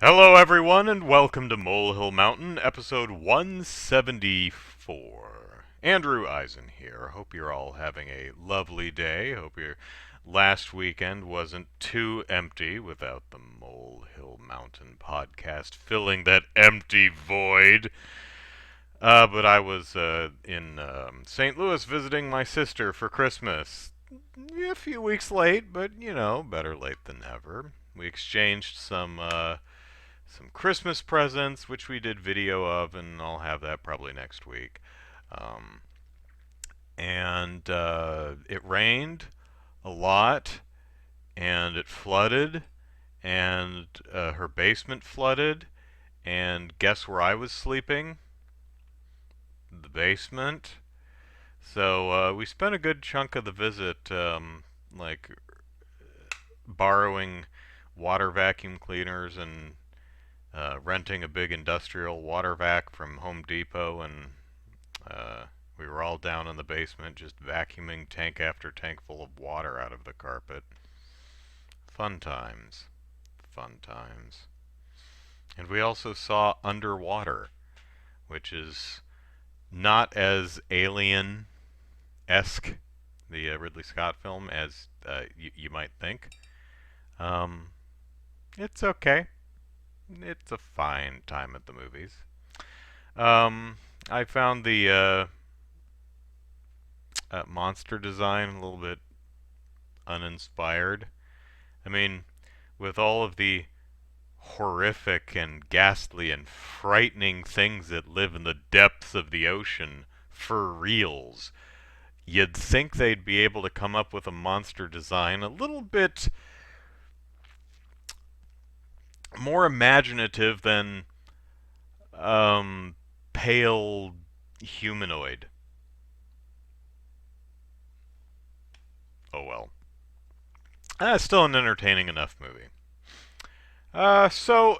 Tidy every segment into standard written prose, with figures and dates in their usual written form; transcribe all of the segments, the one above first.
Hello, everyone, and welcome to Molehill Mountain, episode 174. Andrew Eisen here. Hope you're all having a lovely day. Hope your last weekend wasn't too empty without the Molehill Mountain podcast filling that empty void. But I was in St. Louis visiting my sister for Christmas. A few weeks late, but better late than never. We exchanged some Christmas presents, which we did video of, and I'll have that probably next week. Um, and it rained a lot, and it flooded, and her basement flooded. And guess where I was sleeping? The basement. So we spent a good chunk of the visit, like borrowing water vacuum cleaners and renting a big industrial water vac from Home Depot, and we were all down in the basement just vacuuming tank after tank full of water out of the carpet. Fun times. Fun times. And we also saw Underwater, which is not as alien-esque, the Ridley Scott film, as you might think. Um, it's okay. It's a fine time at the movies. I found the monster design a little bit uninspired. I mean, with all of the horrific and ghastly and frightening things that live in the depths of the ocean for reals, you'd think they'd be able to come up with a monster design a little bit more imaginative than pale humanoid. Oh well. Still an entertaining enough movie. So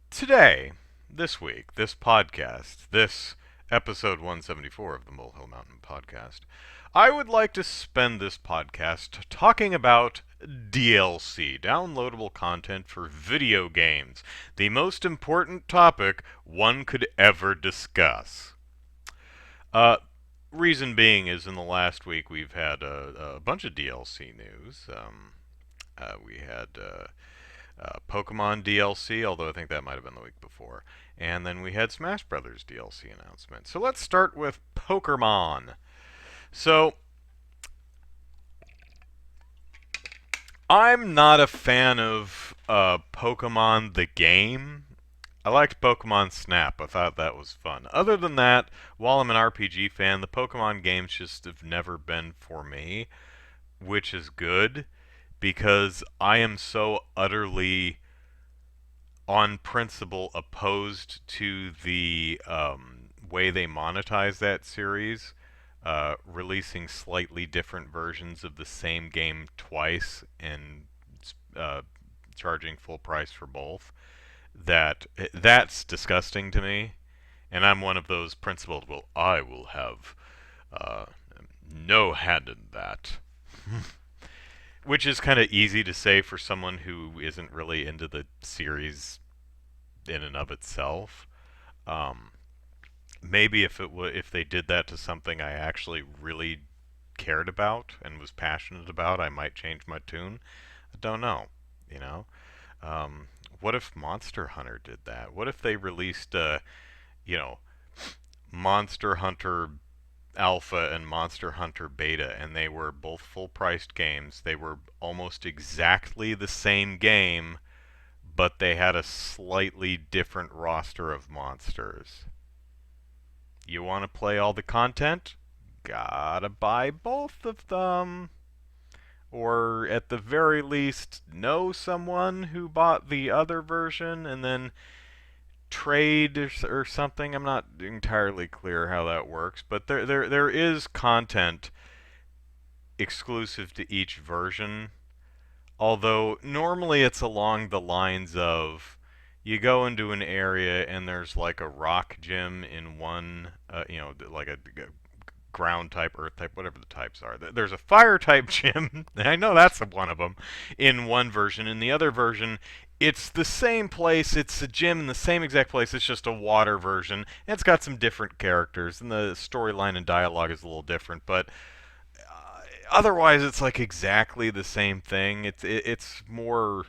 today, this week, this podcast, this episode 174 of the Molehill Mountain podcast, I would like to spend this podcast talking about DLC, downloadable content for video games, the most important topic one could ever discuss. Uh, Reason being is in the last week we've had a bunch of DLC news. We had Pokemon DLC, although I think that might have been the week before. And then we had Smash Brothers DLC announcement. So let's start with Pokemon. So, I'm not a fan of Pokemon the game. I liked Pokemon Snap. I thought that was fun. Other than that, while I'm an RPG fan, the Pokemon games just have never been for me, which is good because I am so utterly on principle opposed to the way they monetize that series, releasing slightly different versions of the same game twice and uh, charging full price for both. That's disgusting to me, and I'm one of those principled. Well, I will have uh, no hand in that. Which is kind of easy to say for someone who isn't really into the series in and of itself. Um, Maybe if they did that to something I actually really cared about and was passionate about, I might change my tune. I don't know, you know. Um, what if Monster Hunter did that? What if they released, you know, Monster Hunter Alpha and Monster Hunter Beta, and they were both full-priced games. They were almost exactly the same game, but they had a slightly different roster of monsters. You want to play all the content? Gotta buy both of them. Or at the very least, know someone who bought the other version and then trade or something. I'm not entirely clear how that works, but there is content exclusive to each version. Although normally it's along the lines of you go into an area and there's like a rock gym in one, like a ground type, earth type, whatever the types are. There's a fire type gym. I know that's one of them in one version. In the other version, It's the same place. It's a gym in the same exact place. It's just a water version. And it's got some different characters, and the storyline and dialogue is a little different. But otherwise, it's like exactly the same thing. It's more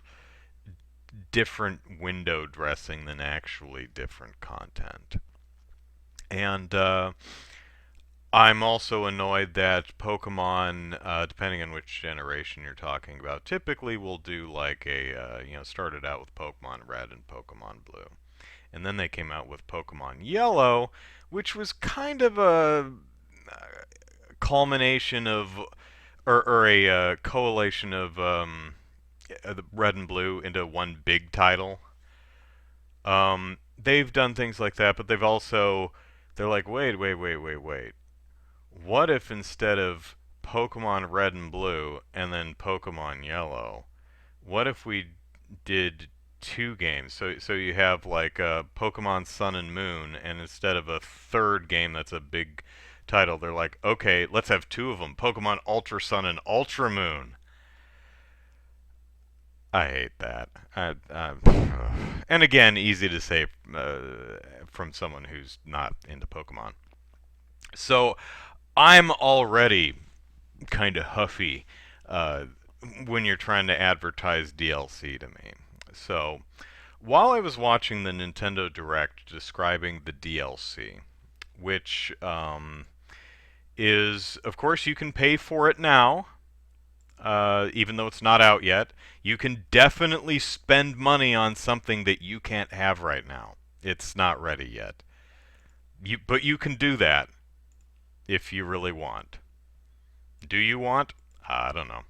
different window dressing than actually different content. And I'm also annoyed that Pokemon, depending on which generation you're talking about, typically will do like started out with Pokemon Red and Pokemon Blue. And then they came out with Pokemon Yellow, which was kind of a culmination of, or a coalition of Red and Blue into one big title. They've done things like that, but they're like, wait. What if instead of Pokemon Red and Blue and then Pokemon Yellow, what if we did two games? So you have like Pokemon Sun and Moon, and instead of a third game that's a big title, they're like, okay, let's have two of them: Pokemon Ultra Sun and Ultra Moon. I hate that. And again, easy to say from someone who's not into Pokemon. So I'm already kind of huffy uh, when you're trying to advertise DLC to me. So while I was watching the Nintendo Direct describing the DLC, which is, of course, you can pay for it now, even though it's not out yet. You can definitely spend money on something that you can't have right now. It's not ready yet. But you can do that if you really want. Do you want? I don't know.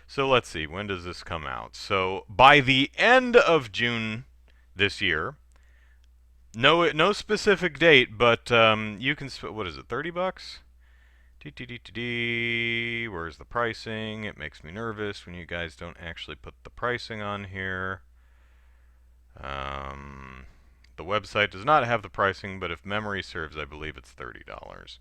So let's see, when does this come out? So by the end of June this year, no specific date, but you can. What is it? $30? Where's the pricing? It makes me nervous when you guys don't actually put the pricing on here. The website does not have the pricing, but if memory serves, I believe it's $30.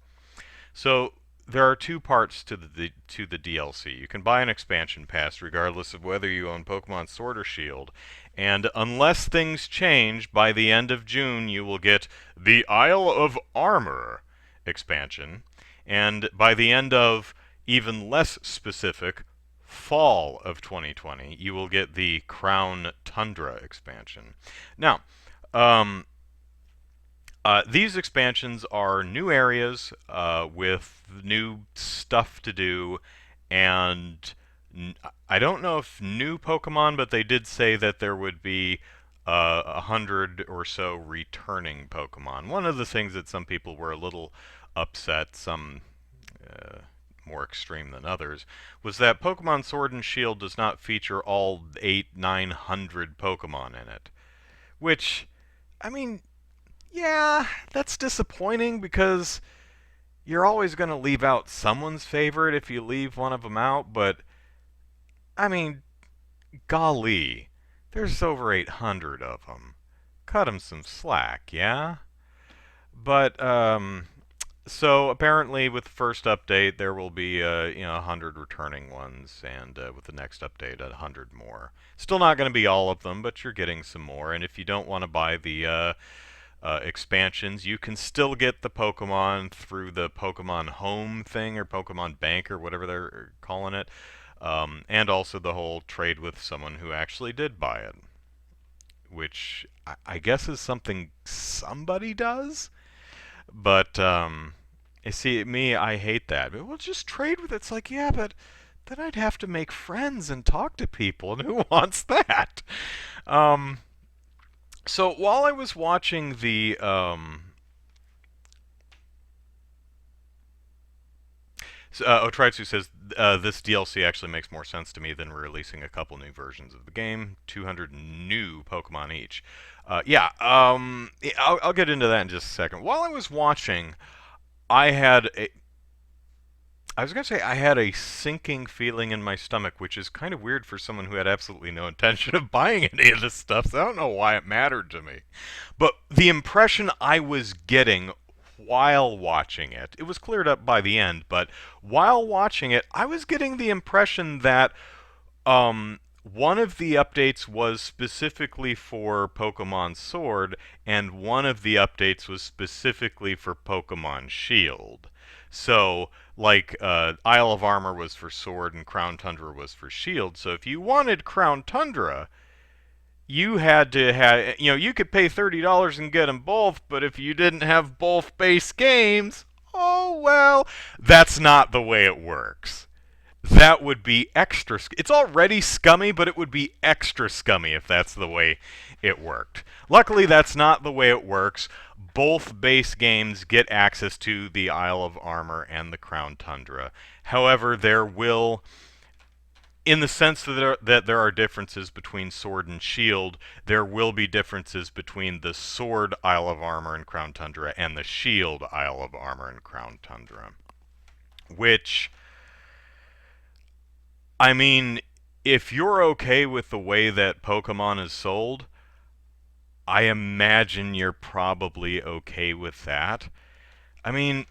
So there are two parts to the DLC. You can buy an expansion pass regardless of whether you own Pokemon Sword or Shield, and unless things change, by the end of June you will get the Isle of Armor expansion, and by the end of even less specific fall of 2020, you will get the Crown Tundra expansion. Now, these expansions are new areas with new stuff to do, and I don't know if new Pokemon, but they did say that there would be 100 or so returning Pokemon. One of the things that some people were a little upset, some more extreme than others, was that Pokemon Sword and Shield does not feature all 900 Pokemon in it. Which, I mean, yeah, that's disappointing because you're always going to leave out someone's favorite if you leave one of them out, but, I mean, golly, there's over 800 of them. Cut them some slack, yeah? But, so apparently with the first update there will be 100 returning ones, and with the next update 100 more. Still not going to be all of them, but you're getting some more. And if you don't want to buy the expansions, you can still get the Pokemon through the Pokemon Home thing or Pokemon Bank or whatever they're calling it, and also the whole trade with someone who actually did buy it, which I guess is something somebody does. But you see, me, I hate that. But we'll just trade with it. It's like, yeah, but then I'd have to make friends and talk to people, and who wants that? So while I was watching the Otritsu says this DLC actually makes more sense to me than releasing a couple new versions of the game. 200 new Pokemon each. I'll get into that in just a second. While I was watching, I had a I was going to say I had a sinking feeling in my stomach, which is kind of weird for someone who had absolutely no intention of buying any of this stuff, so I don't know why it mattered to me. But the impression I was getting while watching it, it was cleared up by the end, but while watching it, I was getting the impression that one of the updates was specifically for Pokemon Sword, and one of the updates was specifically for Pokemon Shield. So, like, Isle of Armor was for Sword and Crown Tundra was for Shield. So if you wanted Crown Tundra, you had to have, you could pay $30 and get them both, but if you didn't have both base games, oh well, that's not the way it works. That would be extra. It's already scummy, but it would be extra scummy if that's the way it worked. Luckily, that's not the way it works. Both base games get access to the Isle of Armor and the Crown Tundra. However, there will, in the sense that there are differences between Sword and Shield, there will be differences between the Sword Isle of Armor and Crown Tundra and the Shield Isle of Armor and Crown Tundra. Which, I mean, if you're okay with the way that Pokemon is sold, I imagine you're probably okay with that. I mean,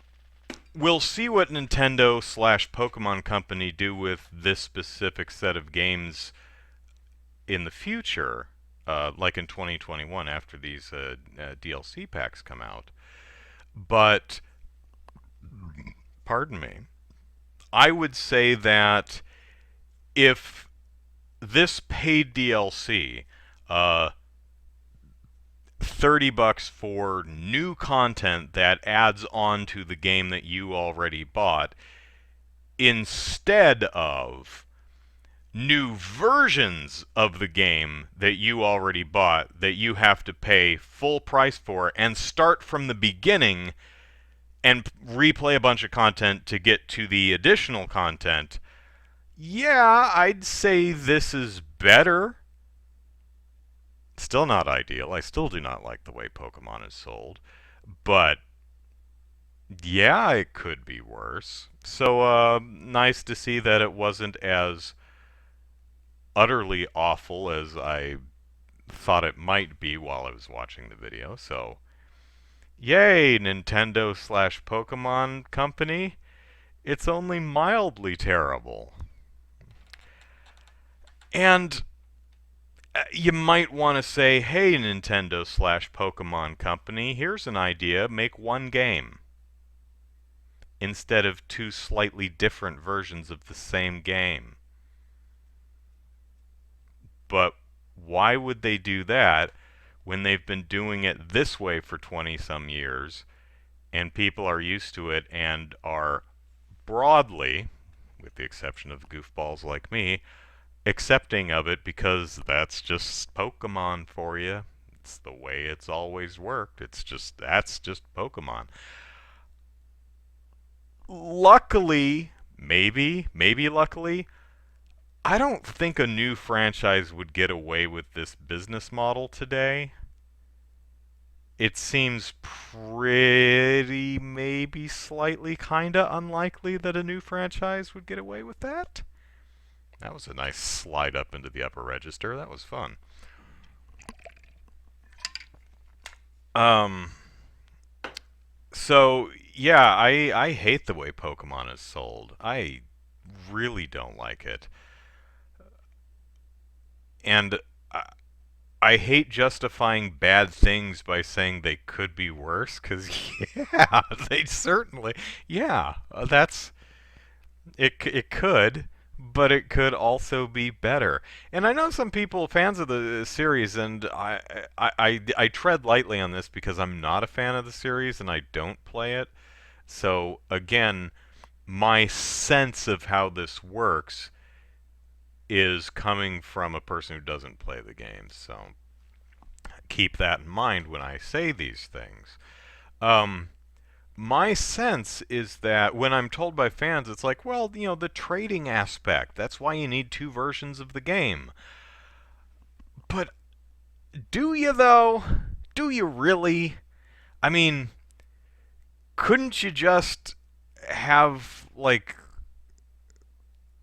we'll see what Nintendo slash Pokemon Company do with this specific set of games in the future, like in 2021 after these DLC packs come out. But, pardon me, I would say that if this paid DLC, $30 for new content that adds on to the game that you already bought, instead of new versions of the game that you already bought that you have to pay full price for and start from the beginning and replay a bunch of content to get to the additional content, yeah, I'd say this is better. Still not ideal. I still do not like the way Pokemon is sold. But, yeah, it could be worse. So, nice to see that it wasn't as utterly awful as I thought it might be while I was watching the video. So, yay, Nintendo slash Pokemon Company. It's only mildly terrible. And you might want to say, hey, Nintendo slash Pokemon Company, here's an idea. Make one game instead of two slightly different versions of the same game. But why would they do that when they've been doing it this way for 20-some years and people are used to it and are broadly, with the exception of goofballs like me, accepting of it because that's just Pokemon for you. It's the way it's always worked. That's just Pokemon. Luckily, maybe luckily, I don't think a new franchise would get away with this business model today. It seems pretty, maybe slightly, kinda unlikely that a new franchise would get away with that. That was a nice slide up into the upper register. That was fun. So, yeah, I hate the way Pokemon is sold. I really don't like it. And I hate justifying bad things by saying they could be worse, because, yeah, they certainly, yeah, it could, but it could also be better. And I know some people, fans of the series, and I tread lightly on this because I'm not a fan of the series and I don't play it. So, again, my sense of how this works is coming from a person who doesn't play the games. So keep that in mind when I say these things. My sense is that when I'm told by fans, it's like, well, the trading aspect, that's why you need two versions of the game. But do you, though? Do you really? I mean, couldn't you just have, like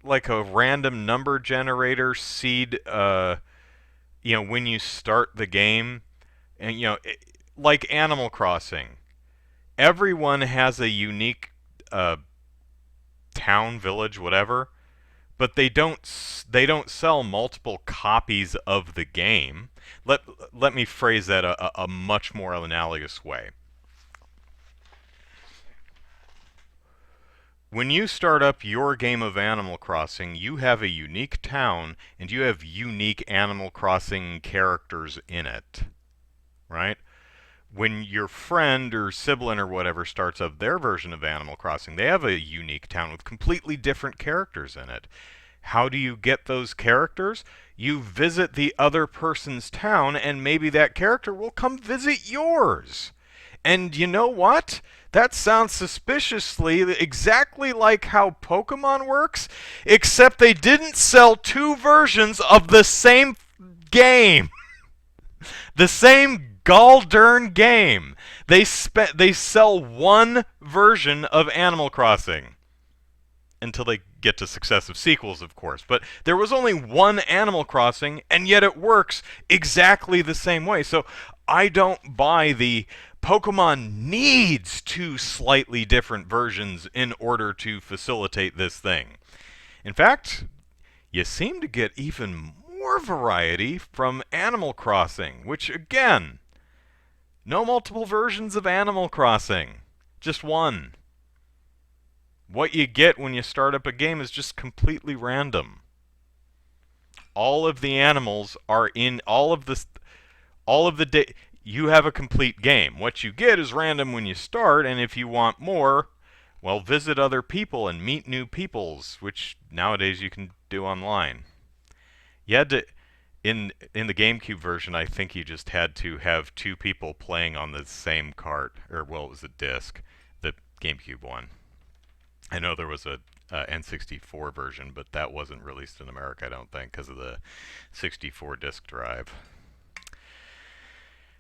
a random number generator seed, when you start the game? And, like Animal Crossing. Everyone has a unique town, village, whatever, but they don't sell multiple copies of the game. Let me phrase that a much more analogous way. When you start up your game of Animal Crossing, you have a unique town and you have unique Animal Crossing characters in it, right? When your friend or sibling or whatever starts up their version of Animal Crossing, they have a unique town with completely different characters in it. How do you get those characters? You visit the other person's town, and maybe that character will come visit yours. And you know what? That sounds suspiciously exactly like how Pokemon works, except they didn't sell two versions of the same game. The same gall-darn game. They sell one version of Animal Crossing. Until they get to successive sequels, of course. But there was only one Animal Crossing, and yet it works exactly the same way. So I don't buy the Pokemon needs two slightly different versions in order to facilitate this thing. In fact, you seem to get even more variety from Animal Crossing, which, again, no multiple versions of Animal Crossing, just one. What you get when you start up a game is just completely random. All of the animals are in all of the you have a complete game. What you get is random when you start, and if you want more, well, visit other people and meet new peoples, which nowadays you can do online. You had to in the GameCube version, I think you just had to have two people playing on the same cart, or well, it was a disc, the GameCube one. I know there was a N64 version, but that wasn't released in America, I don't think, because of the 64 disc drive.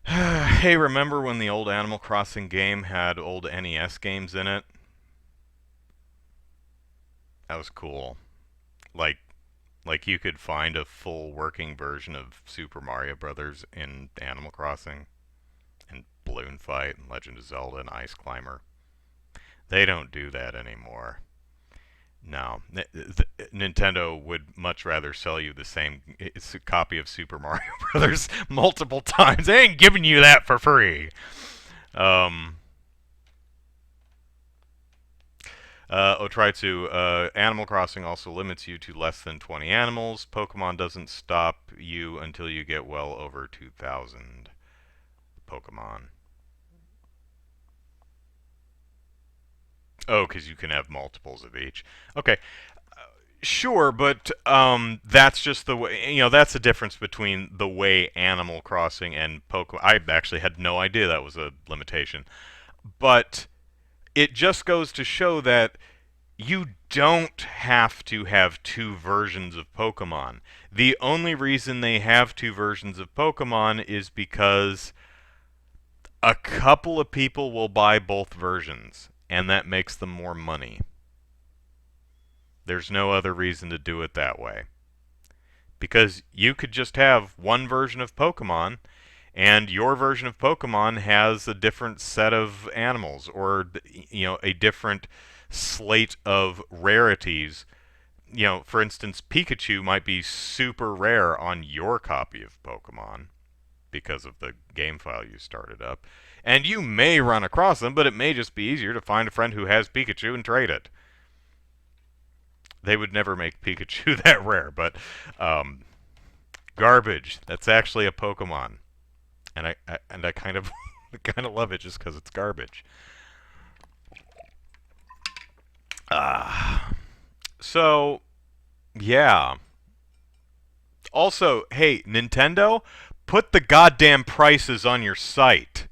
Hey, remember when the old Animal Crossing game had old NES games in it? That was cool. Like you could find a full working version of Super Mario Brothers in Animal Crossing, and Balloon Fight, and Legend of Zelda, and Ice Climber. They don't do that anymore. No. Nintendo would much rather sell you the same copy of Super Mario Brothers multiple times. They ain't giving you that for free. Try to. Animal Crossing also limits you to less than 20 animals. Pokemon doesn't stop you until you get well over 2,000 Pokemon. Oh, because you can have multiples of each. Okay, sure, but that's just the way. That's the difference between the way Animal Crossing and Pokemon. I actually had no idea that was a limitation, but it just goes to show that you don't have to have two versions of Pokemon. The only reason they have two versions of Pokemon is because a couple of people will buy both versions, and that makes them more money. There's no other reason to do it that way. Because you could just have one version of Pokemon, and your version of Pokemon has a different set of animals, or a different slate of rarities. For instance, Pikachu might be super rare on your copy of Pokemon because of the game file you started up. And you may run across them, but it may just be easier to find a friend who has Pikachu and trade it. They would never make Pikachu that rare, but garbage. That's actually a Pokemon, and I kind of kind of love it just because it's garbage. So yeah. Also, hey, Nintendo, put the goddamn prices on your site.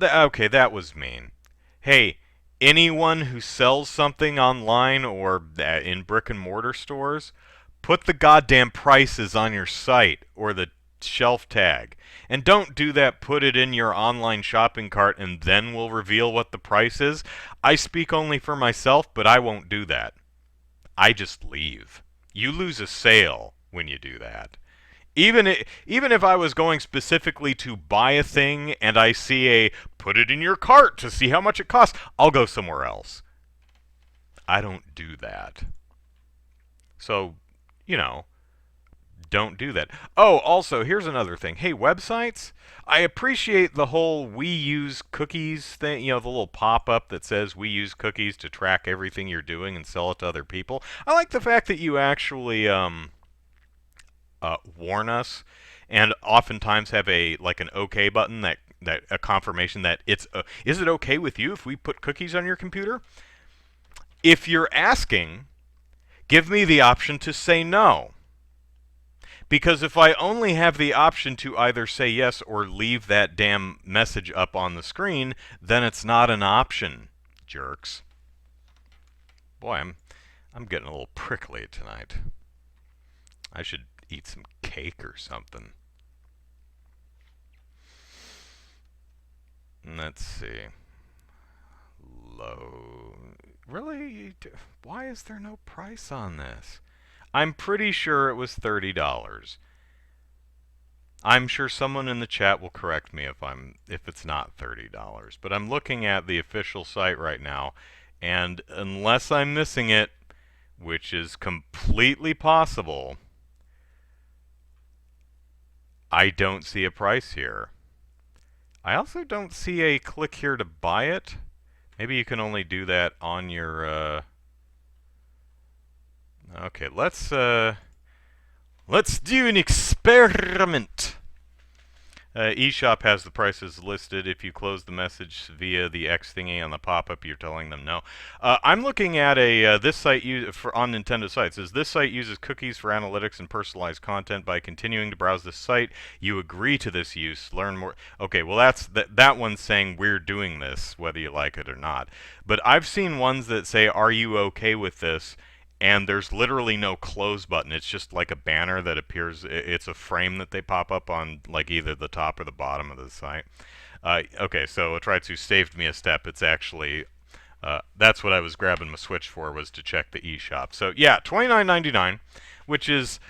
Okay, that was mean. Hey, anyone who sells something online or in brick and mortar stores, put the goddamn prices on your site or the shelf tag. And don't do that, put it in your online shopping cart and then we'll reveal what the price is. I speak only for myself, but I won't do that. I just leave. You lose a sale when you do that. Even if I was going specifically to buy a thing and I see a put it in your cart to see how much it costs, I'll go somewhere else. I don't do that. So, you know, don't do that. Oh, also, here's another thing. Hey, websites, I appreciate the whole we use cookies thing, the little pop-up that says we use cookies to track everything you're doing and sell it to other people. I like the fact that you actually warn us and oftentimes have an OK button that a confirmation that it's is it okay with you if we put cookies on your computer? If you're asking, give me the option to say no. Because if I only have the option to either say yes or leave that damn message up on the screen, then it's not an option, jerks. Boy, I'm getting a little prickly tonight. I should eat some cake or something. Let's see. Low. Really? Why is there no price on this? I'm pretty sure it was $30. I'm sure someone in the chat will correct me if it's not $30, but I'm looking at the official site right now, and unless I'm missing it, which is completely possible, I don't see a price here. I also don't see a click here to buy it. Maybe you can only do that on your Okay, let's do an experiment. eShop has the prices listed. If you close the message via the X thingy on the pop-up, you're telling them no. I'm looking at this site on Nintendo sites. This site uses cookies for analytics and personalized content. By continuing to browse this site, you agree to this use. Learn more. Okay, well that one's saying we're doing this, whether you like it or not. But I've seen ones that say, "Are you okay with this?" And there's literally no close button. It's just like a banner that appears. It's a frame that they pop up on like either the top or the bottom of the site. Okay, so Atritsu saved me a step. It's actually that's what I was grabbing my Switch for, was to check the eShop. So yeah, $29.99, which is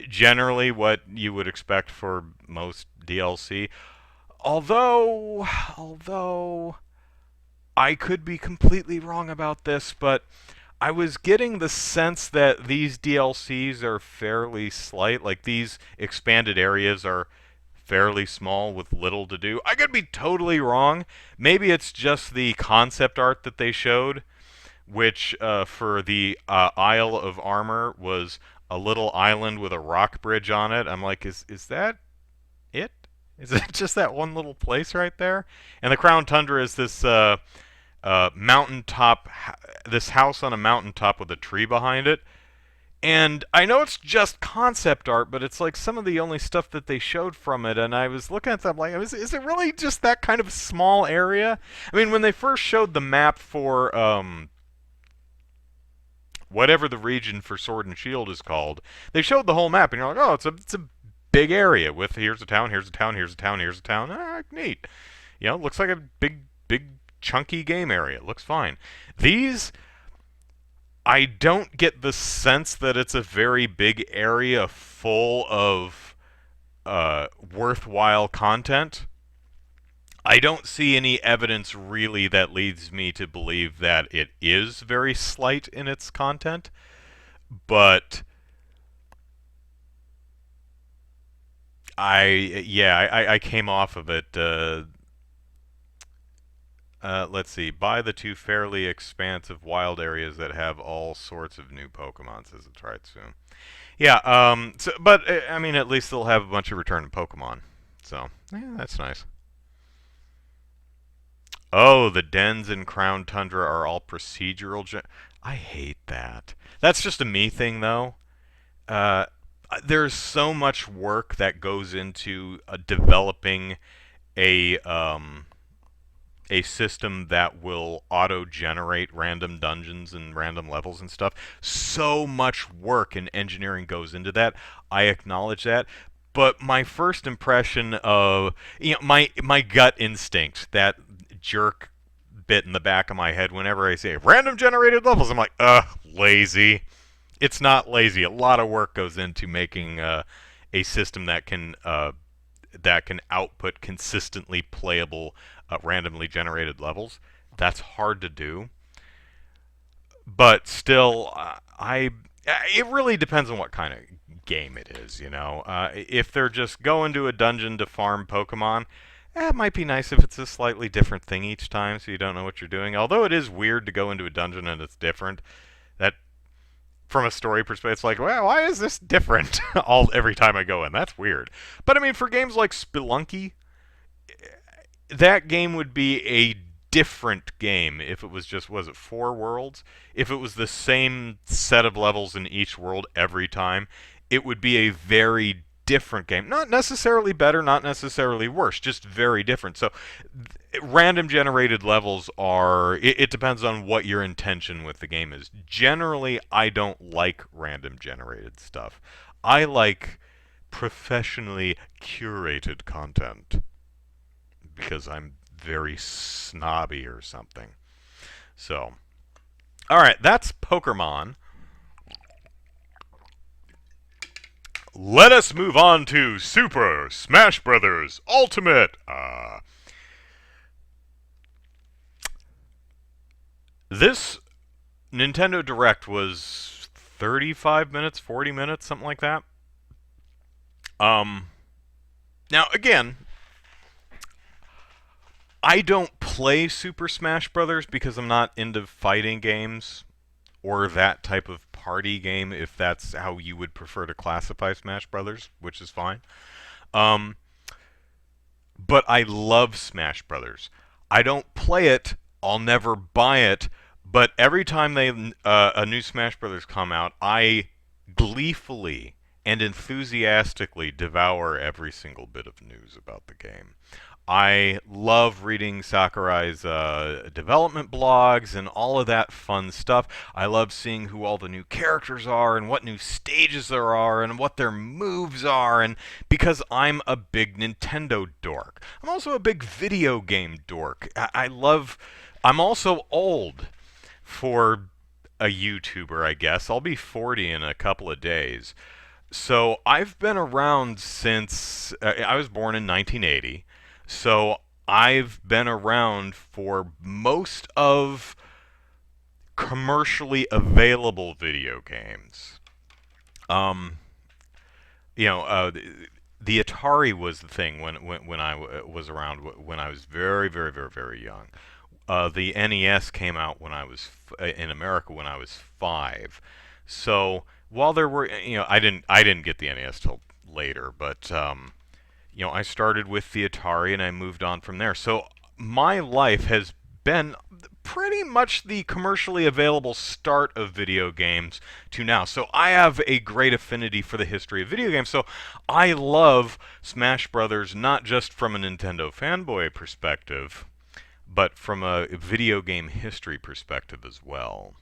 generally what you would expect for most DLC. Although I could be completely wrong about this, but I was getting the sense that these DLCs are fairly slight, like these expanded areas are fairly small with little to do. I could be totally wrong. Maybe it's just the concept art that they showed, which for the Isle of Armor was a little island with a rock bridge on it. I'm like, is that it? Is it just that one little place right there? And the Crown Tundra is this mountaintop, this house on a mountaintop with a tree behind it. And I know it's just concept art, but it's like some of the only stuff that they showed from it. And I was looking at that like, is it really just that kind of small area? I mean, when they first showed the map for whatever the region for Sword and Shield is called, they showed the whole map, and you're like, oh, it's a big area with here's a town, here's a town, here's a town, here's a town. Ah, neat. Looks like a big chunky game area. It looks fine. These, I don't get the sense that it's a very big area full of worthwhile content. I don't see any evidence really that leads me to believe that it is very slight in its content, but I came off of it. Let's see. Buy the two fairly expansive wild areas that have all sorts of new Pokemon, says it tried soon. Yeah, but, I mean, at least they'll have a bunch of returning Pokemon. So, yeah, that's nice. Oh, the dens in Crown Tundra are all procedural. I hate that. That's just a me thing, though. There's so much work that goes into developing a system that will auto-generate random dungeons and random levels and stuff. So much work and engineering goes into that. I acknowledge that. But my first impression of, my gut instinct, that jerk bit in the back of my head whenever I say random generated levels, I'm like, lazy. It's not lazy. A lot of work goes into making a system that can output consistently playable randomly generated levels. That's hard to do. But still, It really depends on what kind of game it is, you know. If they're just going to a dungeon to farm Pokemon, it might be nice if it's a slightly different thing each time, so you don't know what you're doing. Although it is weird to go into a dungeon and it's different. That, from a story perspective, it's like, well, why is this different every time I go in? That's weird. But I mean, for games like Spelunky, that game would be a different game if it was just, was it 4 worlds? If it was the same set of levels in each world every time, it would be a very different game. Not necessarily better, not necessarily worse, just very different. So random generated levels are, it depends on what your intention with the game is. Generally, I don't like random generated stuff. I like professionally curated content because I'm very snobby or something. So, all right, that's Pokemon. Let us move on to Super Smash Bros. Ultimate. This Nintendo Direct was 35 minutes, 40 minutes, something like that. Um, Now again, I don't play Super Smash Brothers because I'm not into fighting games or that type of party game, if that's how you would prefer to classify Smash Brothers, which is fine. Um, but I love Smash Brothers. I don't play it. I'll never buy it. But every time a new Smash Brothers come out, I gleefully and enthusiastically devour every single bit of news about the game. I love reading Sakurai's development blogs and all of that fun stuff. I love seeing who all the new characters are and what new stages there are and what their moves are. And because I'm a big Nintendo dork, I'm also a big video game dork. I love. I'm also old for a YouTuber, I guess. I'll be 40 in a couple of days. So I've been around since I was born in 1980. So I've been around for most of commercially available video games. Um, the Atari was the thing when was around when I was very, very, very, very young. The NES came out when I was in America when I was 5. So while there were, I didn't get the NES till later, but I started with the Atari and I moved on from there. So my life has been pretty much the commercially available start of video games to now. So I have a great affinity for the history of video games. So I love Smash Brothers not just from a Nintendo fanboy perspective, but from a video game history perspective as well.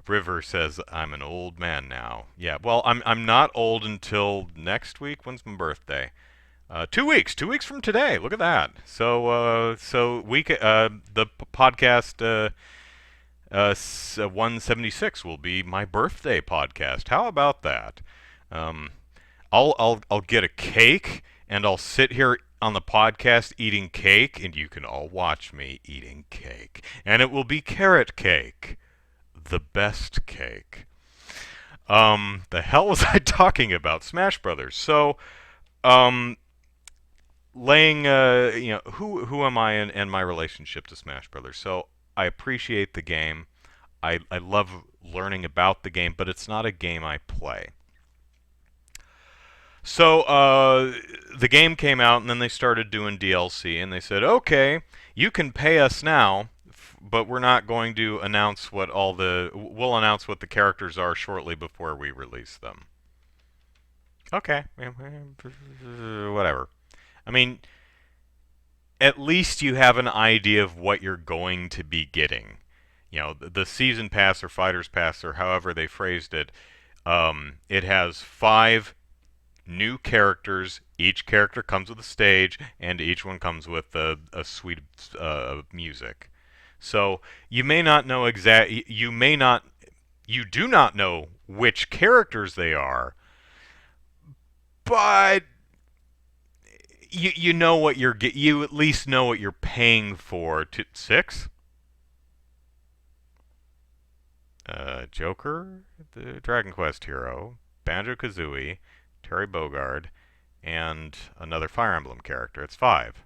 River says I'm an old man now. Yeah, well, I'm not old until next week. When's my birthday? 2 weeks. 2 weeks from today. Look at that. The podcast 176 will be my birthday podcast. How about that? Um, I'll get a cake and I'll sit here on the podcast eating cake, and you can all watch me eating cake, and it will be carrot cake, the best cake. The hell was I talking about? Smash Brothers. So, um, laying, who am I and my relationship to Smash Brothers? So I appreciate the game. I love learning about the game, but it's not a game I play. So the game came out, and then they started doing DLC, and they said, "Okay, you can pay us now, but we're not going to announce what all the. We'll announce what the characters are shortly before we release them." Okay, whatever. I mean, at least you have an idea of what you're going to be getting. The season pass or fighters pass or however they phrased it. It has 5 new characters. Each character comes with a stage, and each one comes with a suite of music. So you may not know you do not know which characters they are, but you know what you at least know what you're paying for. 6? Joker, the Dragon Quest hero, Banjo-Kazooie, Terry Bogard, and another Fire Emblem character. It's 5.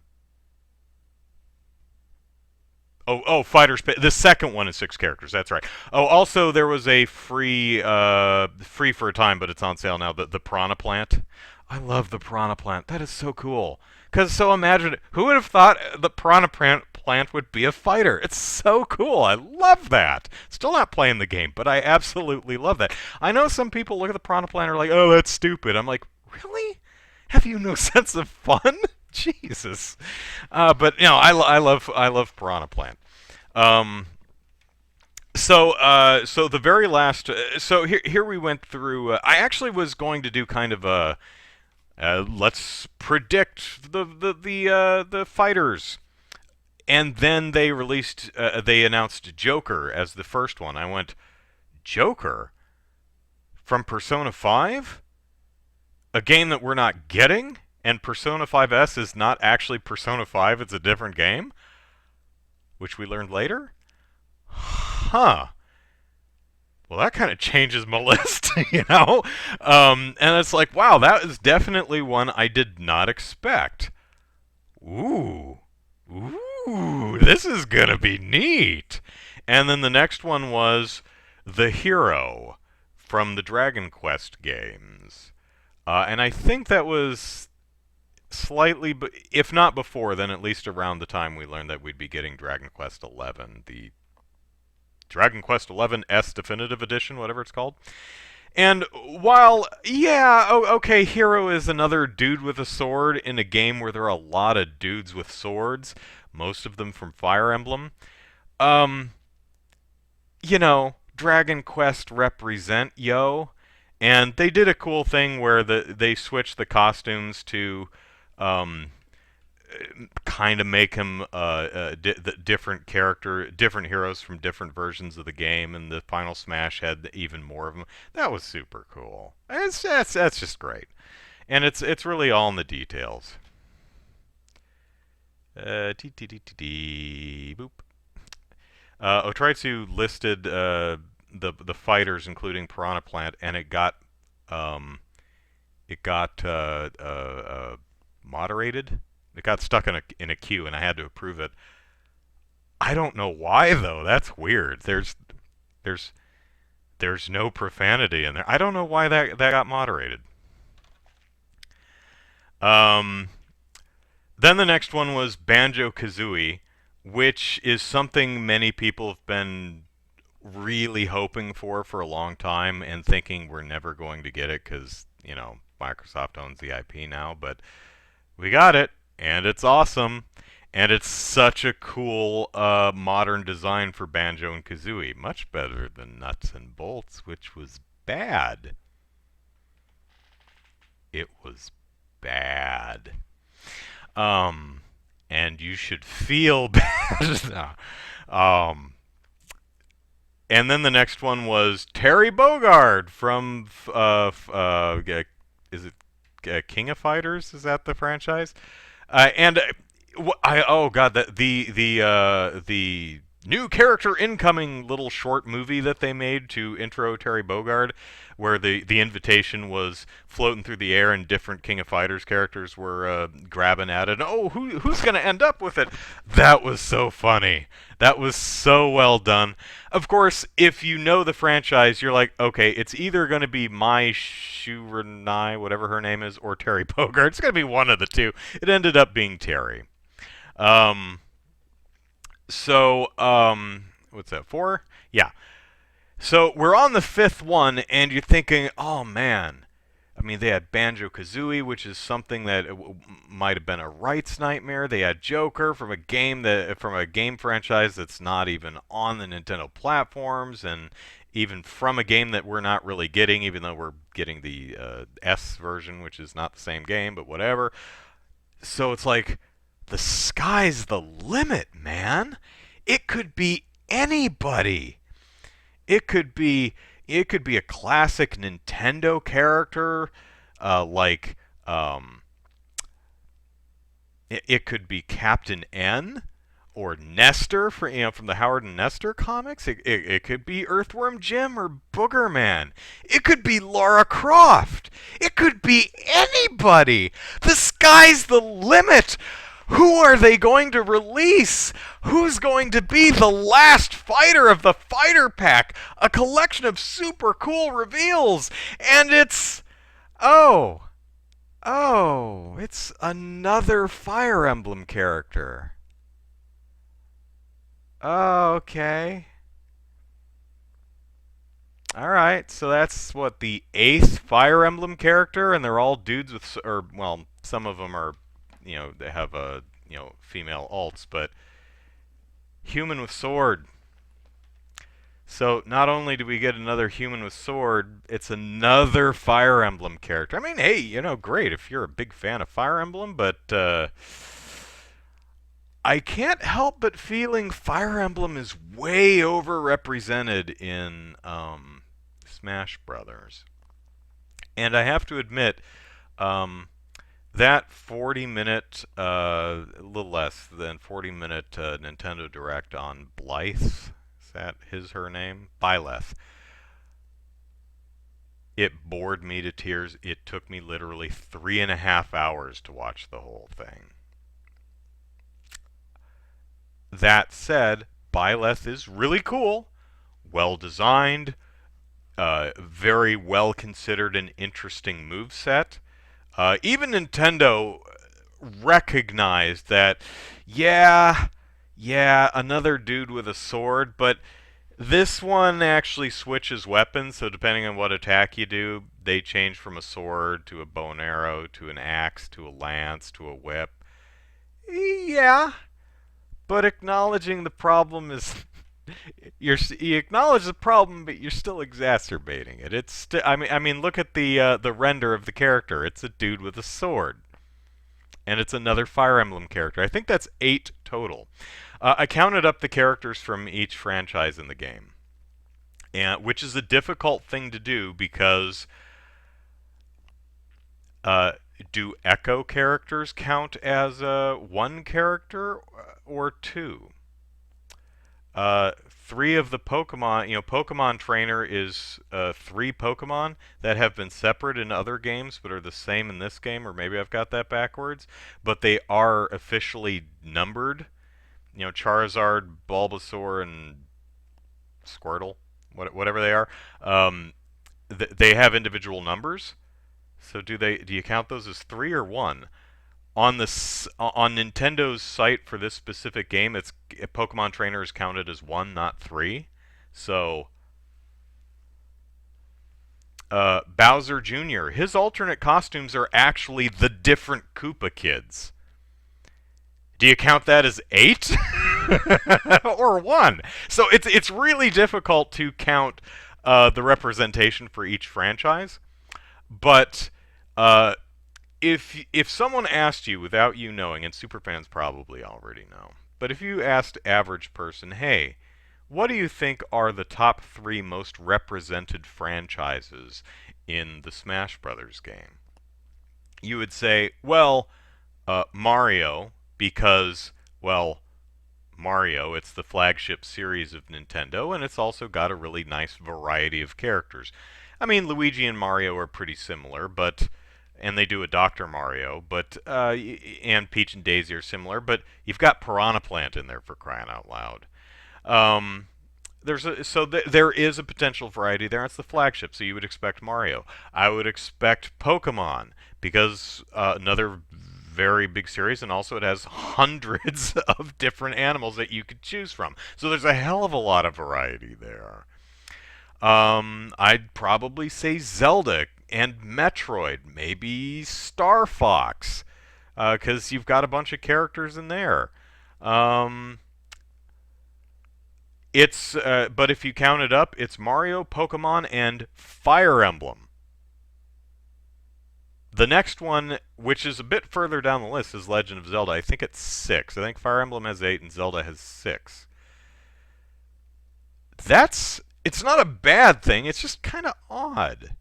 Fighter Space. The second one is 6 characters. That's right. Oh, also there was a free for a time, but it's on sale now. The Piranha Plant. I love the Piranha Plant. That is so cool. Cause so imagine who would have thought the Plant would be a fighter? It's so cool. I love that. Still not playing the game, but I absolutely love that. I know some people look at the Piranha Plant and are like, "Oh, that's stupid." I'm like, really? Have you no sense of fun? Jesus. But I love Piranha Plant. Um, so the very last. So here we went through. I actually was going to do kind of a. Let's predict the fighters, and then they released. They announced Joker as the first one. I went, Joker from Persona 5, a game that we're not getting, and Persona 5S is not actually Persona 5. It's a different game, which we learned later. Huh. Well, that kind of changes my list, you know? And it's like, wow, that is definitely one I did not expect. Ooh. Ooh, this is going to be neat. And then the next one was The Hero from the Dragon Quest games. And I think that was slightly, if not before, then at least around the time we learned that we'd be getting Dragon Quest XI, the Dragon Quest XI S Definitive Edition, whatever it's called. And while, yeah, okay, Hero is another dude with a sword in a game where there are a lot of dudes with swords, most of them from Fire Emblem. Um, Dragon Quest represent, yo. And they did a cool thing where they switched the costumes to um, kind of make him different heroes from different versions of the game, and the Final Smash had even more of them. That was super cool. That's just great, and it's really all in the details. Boop. Otritsu listed the fighters, including Piranha Plant, and um, it got moderated. It got stuck in a queue, and I had to approve it. I don't know why though. That's weird. There's there's no profanity in there. I don't know why that got moderated. Um, then the next one was Banjo-Kazooie, which is something many people have been really hoping for a long time and thinking we're never going to get it because, Microsoft owns the IP now, but we got it, and it's awesome. And it's such a cool modern design for Banjo and Kazooie. Much better than Nuts and Bolts, which was bad. It was bad. And you should feel bad. And then the next one was Terry Bogard from is it King of Fighters? Is that the franchise? Oh god, the new character incoming little short movie that they made to intro Terry Bogard, where the invitation was floating through the air and different King of Fighters characters were grabbing at it. Oh, who's gonna end up with it? That was so funny. That was so well done. Of course, if you know the franchise, you're like, okay, it's either going to be Mai Shiranai, whatever her name is, or Terry Bogard. It's going to be one of the two. It ended up being Terry. Um, what's that, 4? Yeah. So we're on the 5th one, and you're thinking, oh man. I mean, they had Banjo-Kazooie, which is something that might have been a rights nightmare. They had Joker from a game franchise that's not even on the Nintendo platforms, and even from a game that we're not really getting, even though we're getting the S version, which is not the same game, but whatever. So it's like, the sky's the limit, man. It could be anybody. It could be a classic Nintendo character, it could be Captain N, or Nestor from the Howard and Nestor comics. It could be Earthworm Jim or Booger Man. It could be Lara Croft. It could be anybody. The sky's the limit. Who are they going to release? Who's going to be the last fighter of the fighter pack? A collection of super cool reveals. And it's another Fire Emblem character. Oh, okay. Alright, so that's what, the 8th Fire Emblem character, and they're all dudes with, or, well, some of them are, they have female alts, but human with sword. So not only do we get another human with sword, it's another Fire Emblem character. I mean, hey, great if you're a big fan of Fire Emblem, but I can't help but feeling Fire Emblem is way overrepresented in Smash Brothers. And I have to admit, that 40-minute, a little less than 40-minute Nintendo Direct on Blythe, is that her name? Byleth. It bored me to tears. It took me literally 3.5 hours to watch the whole thing. That said, Byleth is really cool, well designed, very well considered and interesting moveset. Even Nintendo recognized that, yeah, another dude with a sword, but this one actually switches weapons, so depending on what attack you do, they change from a sword to a bow and arrow to an axe to a lance to a whip. Yeah, but acknowledging the problem is you acknowledge the problem, but you're still exacerbating it. It's I mean, look at the render of the character. It's a dude with a sword, and it's another Fire Emblem character. I think that's 8 total. I counted up the characters from each franchise in the game, which is a difficult thing to do because do Echo characters count as one character or two? 3 of the Pokemon, Pokemon Trainer is 3 Pokemon that have been separate in other games but are the same in this game, or maybe I've got that backwards, but they are officially numbered. Charizard, Bulbasaur, and Squirtle, whatever they are, they have individual numbers. So do you count those as 3 or 1? On Nintendo's site for this specific game, Pokemon Trainer is counted as 1, not 3. So Bowser Jr., his alternate costumes are actually the different Koopa kids. Do you count that as 8 or 1? So it's really difficult to count the representation for each franchise. But if someone asked you without you knowing, and superfans probably already know, but if you asked average person, hey, what do you think are the top 3 most represented franchises in the Smash Brothers game? You would say, well, Mario, because, well, Mario, it's the flagship series of Nintendo, and it's also got a really nice variety of characters. I mean, Luigi and Mario are pretty similar, and they do a Dr. Mario, and Peach and Daisy are similar, but you've got Piranha Plant in there, for crying out loud. There is a potential variety there. It's the flagship, so you would expect Mario. I would expect Pokemon, because another very big series, and also it has hundreds of different animals that you could choose from. So there's a hell of a lot of variety there. I'd probably say Zelda and Metroid, maybe Star Fox, because you've got a bunch of characters in there. But if you count it up, it's Mario, Pokemon, and Fire Emblem. The next one, which is a bit further down the list, is Legend of Zelda. I think it's 6. I think Fire Emblem has 8 and Zelda has 6. It's not a bad thing, it's just kind of odd.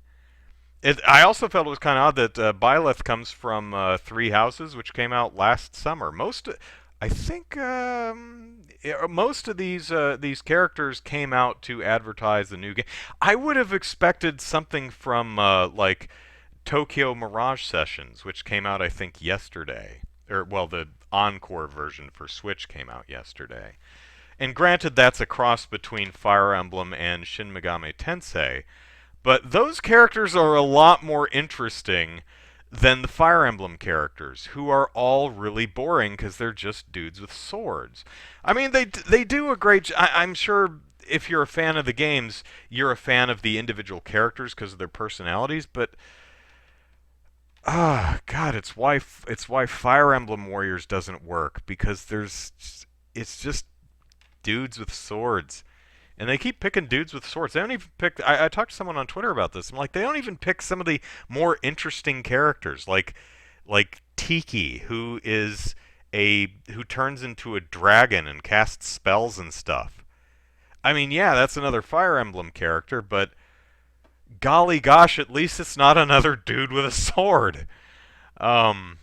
I also felt it was kind of odd that Byleth comes from 3 Houses, which came out last summer. I think most of these characters came out to advertise the new game. I would have expected something from like Tokyo Mirage Sessions, which came out I think yesterday, or well, the Encore version for Switch came out yesterday. And granted, that's a cross between Fire Emblem and Shin Megami Tensei, but those characters are a lot more interesting than the Fire Emblem characters, who are all really boring because they're just dudes with swords. I mean, they do a great. I'm sure if you're a fan of the games, you're a fan of the individual characters because of their personalities. But God, it's why Fire Emblem Warriors doesn't work because it's just dudes with swords. And they keep picking dudes with swords. They don't even pick. I talked to someone on Twitter about this. I'm like, they don't even pick some of the more interesting characters, like Tiki, who turns into a dragon and casts spells and stuff. I mean, yeah, that's another Fire Emblem character, but golly gosh, at least it's not another dude with a sword. Um,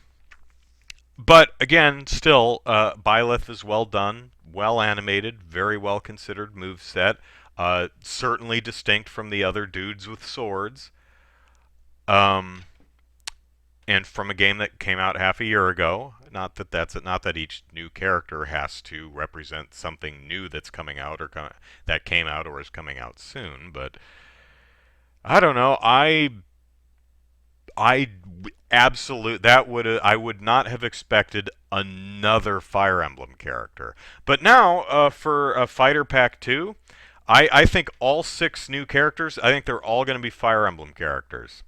but again, still, Byleth is well done, well animated, very well considered move set. Certainly distinct from the other dudes with swords. Um, and from a game that came out half a year ago. Not that each new character has to represent something new that's coming out that came out or is coming out soon. But I don't know. I I would not have expected another Fire Emblem character. But now for Fighter Pack 2, I think all 6 new characters, I think they're all going to be Fire Emblem characters.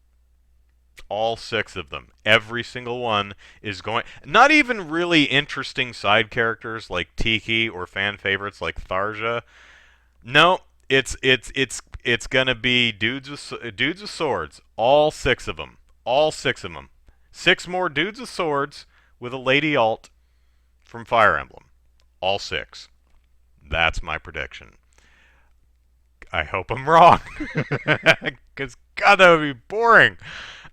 All 6 of them. Every single one is going. Not even really interesting side characters like Tiki or fan favorites like Tharja. No, it's gonna be dudes with swords. All 6 of them. All 6 of them. 6 more dudes with swords with a lady alt from Fire Emblem. All 6. That's my prediction. I hope I'm wrong, because God, that would be boring.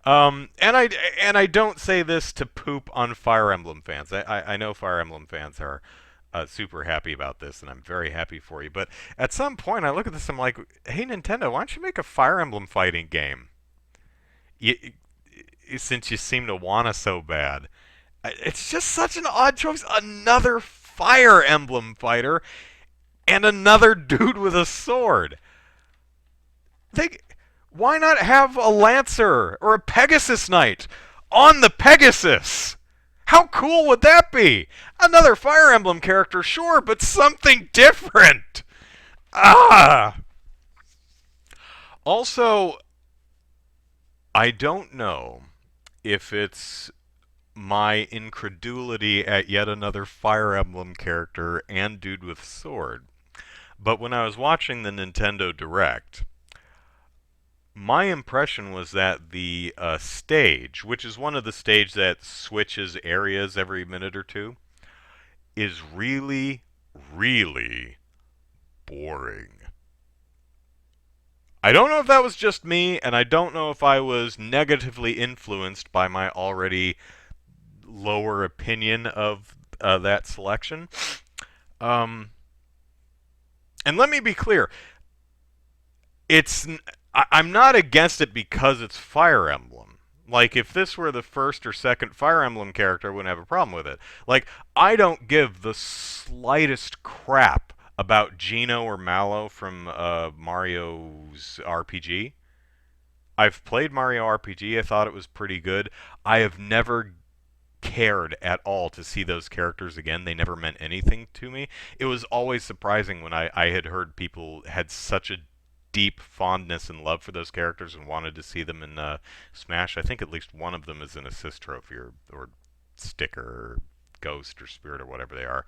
And I don't say this to poop on Fire Emblem fans. I know Fire Emblem fans are super happy about this, and I'm very happy for you. But at some point, I look at this, I'm like, hey, Nintendo, why don't you make a Fire Emblem fighting game? You, since you seem to want to so bad. It's just such an odd choice. Another Fire Emblem fighter and another dude with a sword. They, why not have a Lancer or a Pegasus Knight on the Pegasus? How cool would that be? Another Fire Emblem character, sure, but something different. Ah! Also, I don't know if it's my incredulity at yet another Fire Emblem character and dude with sword, but when I was watching the Nintendo Direct, my impression was that the stage, which is one of the stages that switches areas every minute or two, is really, really boring. I don't know if that was just me, and I don't know if I was negatively influenced by my already lower opinion of that selection. Um, and let me be clear. I'm not against it because it's Fire Emblem. Like, if this were the first or second Fire Emblem character, I wouldn't have a problem with it. Like, I don't give the slightest crap about Geno or Mallow from Mario's RPG. I've played Mario RPG. I thought it was pretty good. I have never cared at all to see those characters again. They never meant anything to me. It was always surprising when I had heard people had such a deep fondness and love for those characters and wanted to see them in Smash. I think at least one of them is an assist trophy or sticker or ghost or spirit or whatever they are.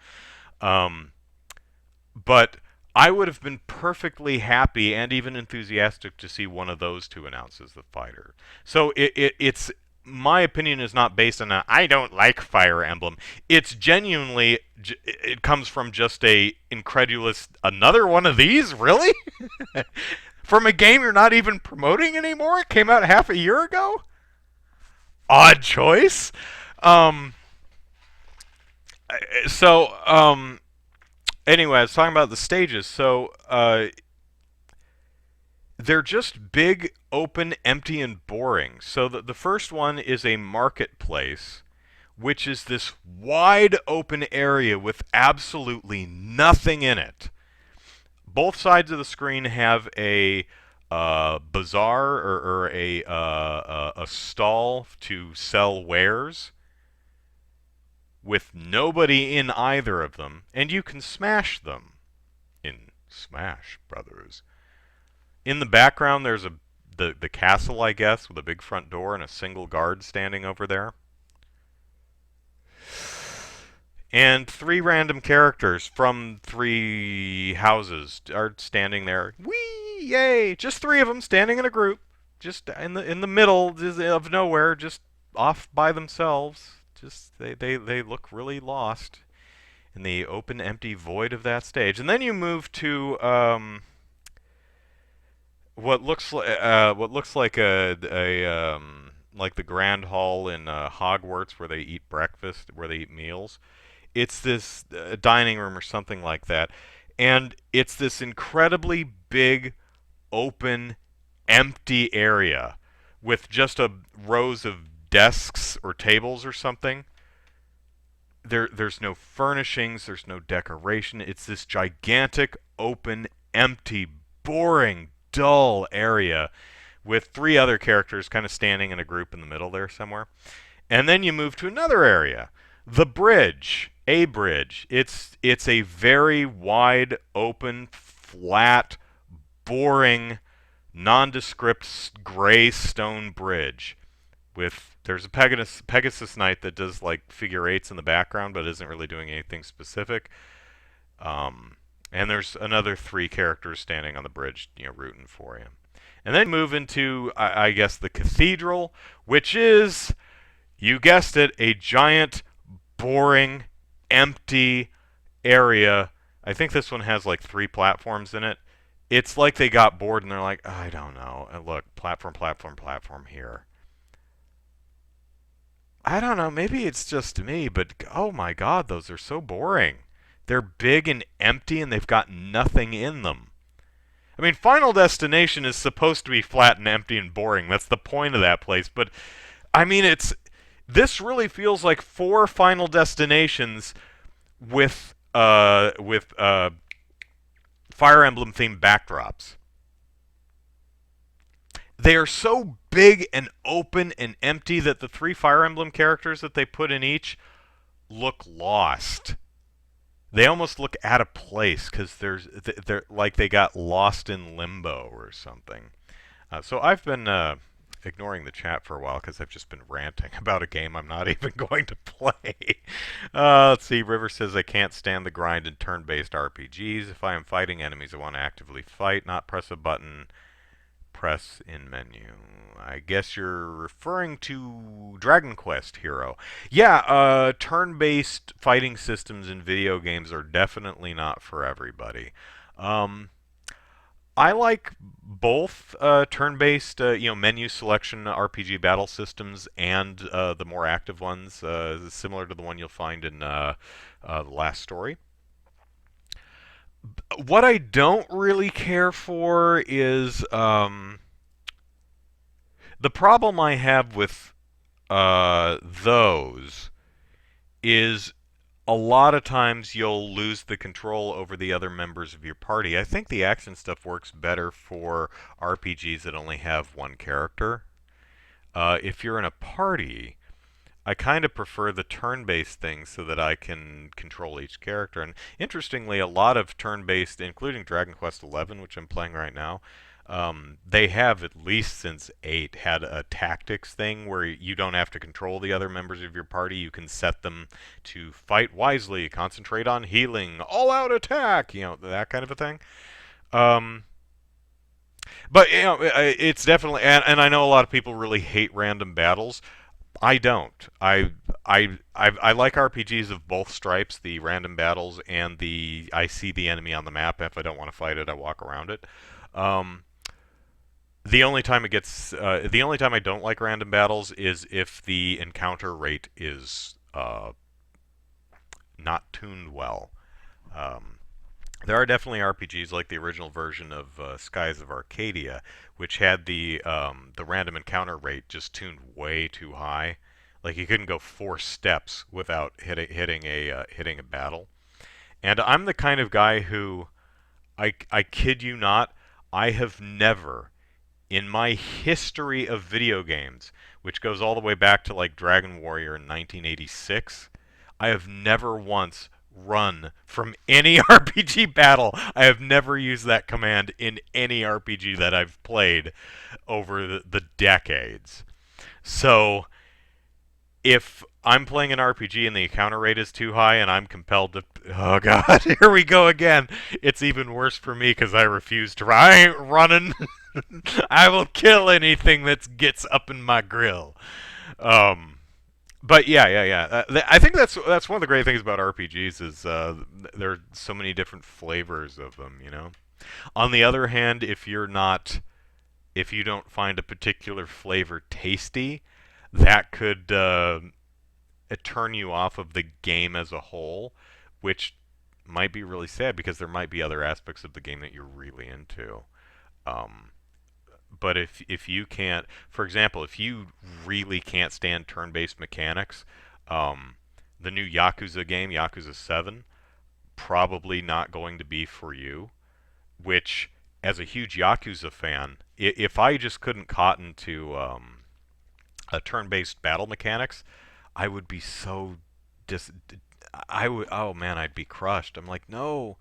But I would have been perfectly happy and even enthusiastic to see one of those two announce as the fighter. So it's my opinion is not based on I don't like Fire Emblem. It's genuinely it comes from just a incredulous another one of these, really? From a game you're not even promoting anymore? It came out half a year ago? Odd choice. So, anyway, I was talking about the stages. So, they're just big, open, empty, and boring. So the first one is a marketplace, which is this wide open area with absolutely nothing in it. Both sides of the screen have a bazaar or a stall to sell wares with nobody in either of them, and you can smash them in Smash Brothers. In the background, there's the castle, I guess, with a big front door and a single guard standing over there. And three random characters from three houses are standing there. Whee! Yay! Just three of them standing in a group, just in the middle of nowhere, just off by themselves. Just they look really lost in the open, empty void of that stage. And then you move to what looks like a like the grand hall in Hogwarts where they eat breakfast, where they eat meals. It's this dining room or something like that, and it's this incredibly big, open, empty area with just a rows of desks or tables or something. There's no furnishings, there's no decoration. It's this gigantic, open, empty, boring, dull area with three other characters kind of standing in a group in the middle there somewhere. And then you move to another area, the bridge, a bridge. It's a very wide, open, flat, boring, nondescript gray stone bridge with there's a Pegasus Knight that does like figure eights in the background, but isn't really doing anything specific. And there's another three characters standing on the bridge, rooting for him. And then move into, I guess, the cathedral, which is, you guessed it, a giant, boring, empty area. I think this one has like three platforms in it. It's like they got bored and they're like, I don't know. And look, platform, platform, platform here. I don't know. Maybe it's just me, but oh my god, those are so boring. They're big and empty and they've got nothing in them. I mean, Final Destination is supposed to be flat and empty and boring. That's the point of that place. But I mean, this really feels like four Final Destinations with Fire Emblem themed backdrops. They are so big and open and empty that the three Fire Emblem characters that they put in each look lost. They almost look out of place because they're like they got lost in limbo or something. So I've been ignoring the chat for a while because I've just been ranting about a game I'm not even going to play. Let's see. River says I can't stand the grind in turn-based RPGs. If I am fighting enemies, I want to actively fight, not press a button. Press in menu. I guess you're referring to Dragon Quest Hero. Yeah, turn-based fighting systems in video games are definitely not for everybody. I like both turn-based, menu selection RPG battle systems and the more active ones, similar to the one you'll find in The Last Story. What I don't really care for is the problem I have with those is a lot of times you'll lose the control over the other members of your party. I think the action stuff works better for RPGs that only have one character. If you're in a party, I kind of prefer the turn-based things so that I can control each character. And interestingly, a lot of turn-based, including Dragon Quest XI, which I'm playing right now, they have, at least since 8, had a tactics thing where you don't have to control the other members of your party. You can set them to fight wisely, concentrate on healing, all-out attack, that kind of a thing. Um, but, it's definitely, and I know a lot of people really hate random battles. I don't. I like RPGs of both stripes, the random battles and the I see the enemy on the map. If I don't want to fight it, I walk around it. Um, the only time I don't like random battles is if the encounter rate is not tuned well. Um, there are definitely RPGs like the original version of Skies of Arcadia, which had the random encounter rate just tuned way too high. Like you couldn't go 4 steps without hitting a battle. And I'm the kind of guy who I kid you not, I have never in my history of video games, which goes all the way back to like Dragon Warrior in 1986, I have never once run from any RPG battle. I have never used that command in any RPG that I've played over the decades. So if I'm playing an RPG and the encounter rate is too high and I'm compelled to, oh god, here we go again. It's even worse for me because I refuse to run. I ain't running. I will kill anything that gets up in my grill. Um, but yeah. I think that's one of the great things about RPGs is there are so many different flavors of them. You know. On the other hand, if you don't find a particular flavor tasty, that could turn you off of the game as a whole, which might be really sad because there might be other aspects of the game that you're really into. Um, but if you can't, for example, if you really can't stand turn-based mechanics, um, the new Yakuza game, Yakuza 7, probably not going to be for you. Which, as a huge Yakuza fan, if I just couldn't cotton to a turn-based battle mechanics, I would be so dis. I would. Oh man, I'd be crushed. I'm like, no,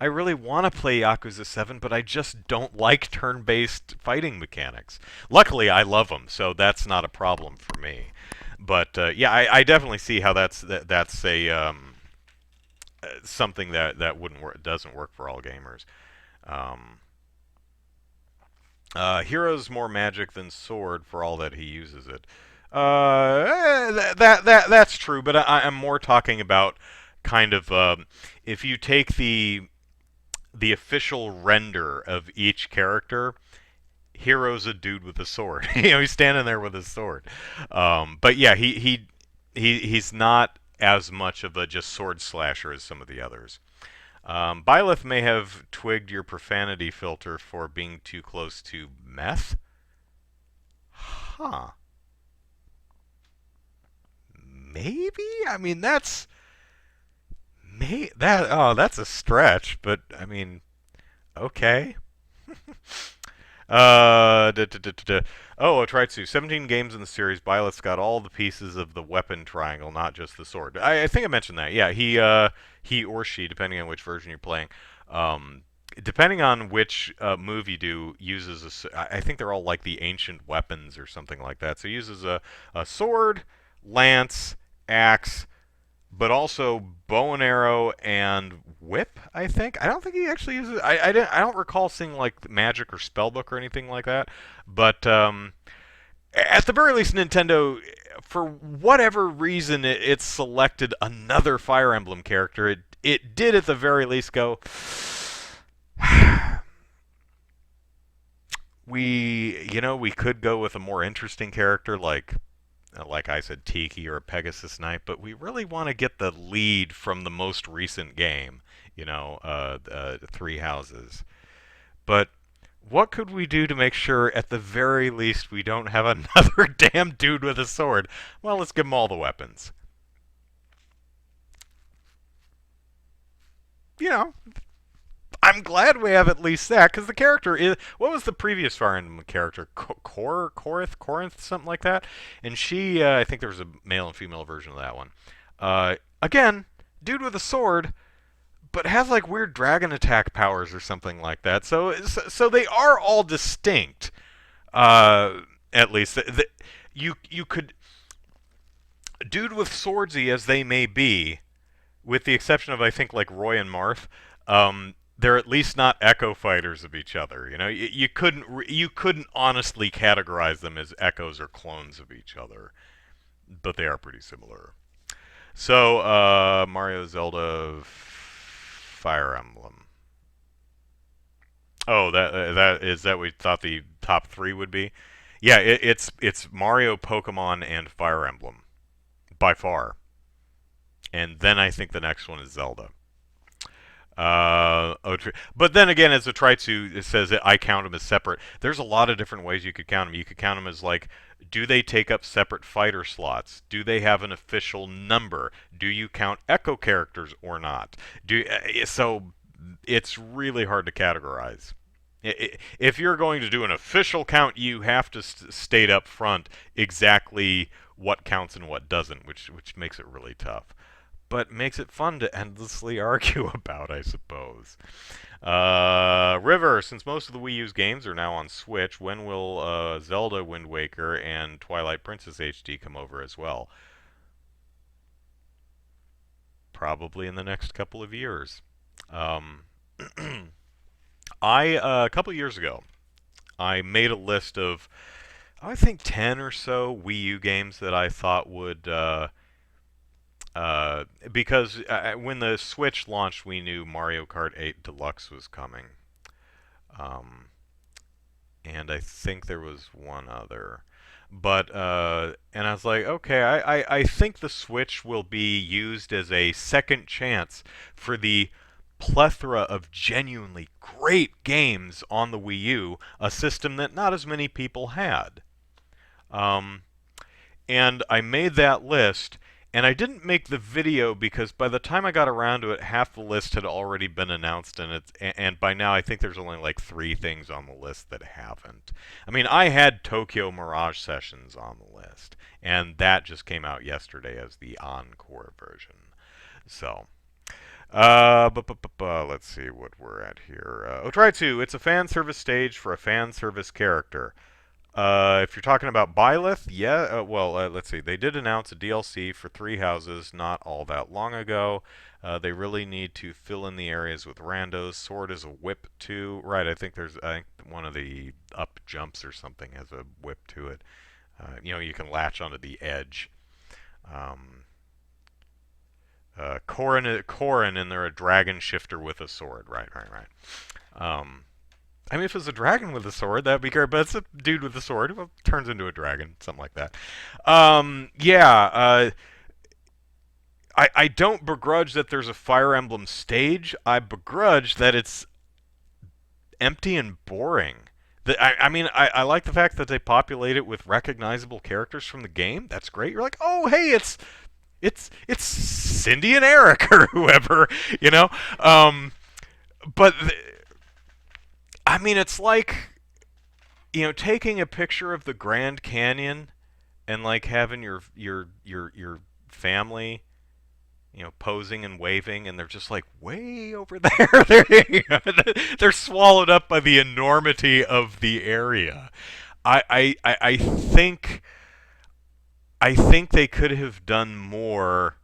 I really want to play Yakuza 7, but I just don't like turn-based fighting mechanics. Luckily, I love them, so that's not a problem for me. But yeah, I definitely see how that's a something that wouldn't work, doesn't work for all gamers. Um, Hero's more magic than sword for all that he uses it. That's true, but I'm more talking about kind of if you take the official render of each character, Hero's a dude with a sword. You know, he's standing there with his sword. But yeah, he's not as much of a just sword slasher as some of the others. Byleth may have twigged your profanity filter for being too close to meth. Huh. Maybe? I mean, that's a stretch, but I mean, okay. Oh, Otritsu. 17 games in the series. Byleth's got all the pieces of the weapon triangle, not just the sword. I think I mentioned that. Yeah, he or she, depending on which version you're playing, um, depending on which move you do, uses I think they're all like the ancient weapons or something like that. So he uses a sword, lance, axe, but also bow and arrow and whip. I think. I don't think he actually uses. I don't recall seeing like magic or spellbook or anything like that. But at the very least, Nintendo, for whatever reason, it selected another Fire Emblem character. It did at the very least go. We could go with a more interesting character like I said, Tiki or Pegasus Knight, but we really want to get the lead from the most recent game, Three Houses. But what could we do to make sure, at the very least, we don't have another damn dude with a sword? Well, let's give them all the weapons. You know, I'm glad we have at least that, because the character is. What was the previous Fire Emblem character? Corinth, something like that? And she, I think there was a male and female version of that one. Again, dude with a sword, but has like weird dragon attack powers or something like that. So they are all distinct. At least. You could. Dude with swordsy as they may be, with the exception of I think like Roy and Marth, they're at least not echo fighters of each other. You know, you couldn't honestly categorize them as echoes or clones of each other, but they are pretty similar. So Mario, Zelda, Fire Emblem. Oh, that we thought the top three would be. Yeah, it's Mario, Pokemon, and Fire Emblem by far. and then I think the next one is Zelda. But then again, as a try to, it says that I count them as separate. There's a lot of different ways you could count them. You could count them as like, do they take up separate fighter slots? Do they have an official number? Do you count echo characters or not? So it's really hard to categorize. If you're going to do an official count, you have to state up front exactly what counts and what doesn't, which makes it really tough, but makes it fun to endlessly argue about, I suppose. River, since most of the Wii U's games are now on Switch, when will Zelda Wind Waker and Twilight Princess HD come over as well? Probably in the next couple of years. Um, a couple of years ago, I made a list of, I think, 10 or so Wii U games that I thought would because when the Switch launched, we knew Mario Kart 8 Deluxe was coming. Um, and I think there was one other. But, and I was like, okay, I think the Switch will be used as a second chance for the plethora of genuinely great games on the Wii U, a system that not as many people had. Um, and I made that list, and I didn't make the video because by the time I got around to it, half the list had already been announced, and by now I think there's only like 3 things on the list that haven't. I mean, I had Tokyo Mirage Sessions on the list, and that just came out yesterday as the encore version. So, let's see what we're at here. Try 2. It's a fan service stage for a fan service character. If you're talking about Byleth, yeah, let's see. They did announce a DLC for 3 houses not all that long ago. They really need to fill in the areas with randos. Sword is a whip too. Right, I think one of the up jumps or something has a whip to it. You can latch onto the edge. Um, Corrin, and they're a dragon shifter with a sword. Right. I mean, if it's a dragon with a sword, that'd be great. But it's a dude with a sword who turns into a dragon, something like that. Yeah. I don't begrudge that there's a Fire Emblem stage. I begrudge that it's empty and boring. I mean, I like the fact that they populate it with recognizable characters from the game. That's great. You're like, oh, hey, it's Cindy and Eric or whoever, you know. But I mean, it's like, taking a picture of the Grand Canyon and like having your family, posing and waving, and they're just like way over there. They're swallowed up by the enormity of the area. I think they could have done more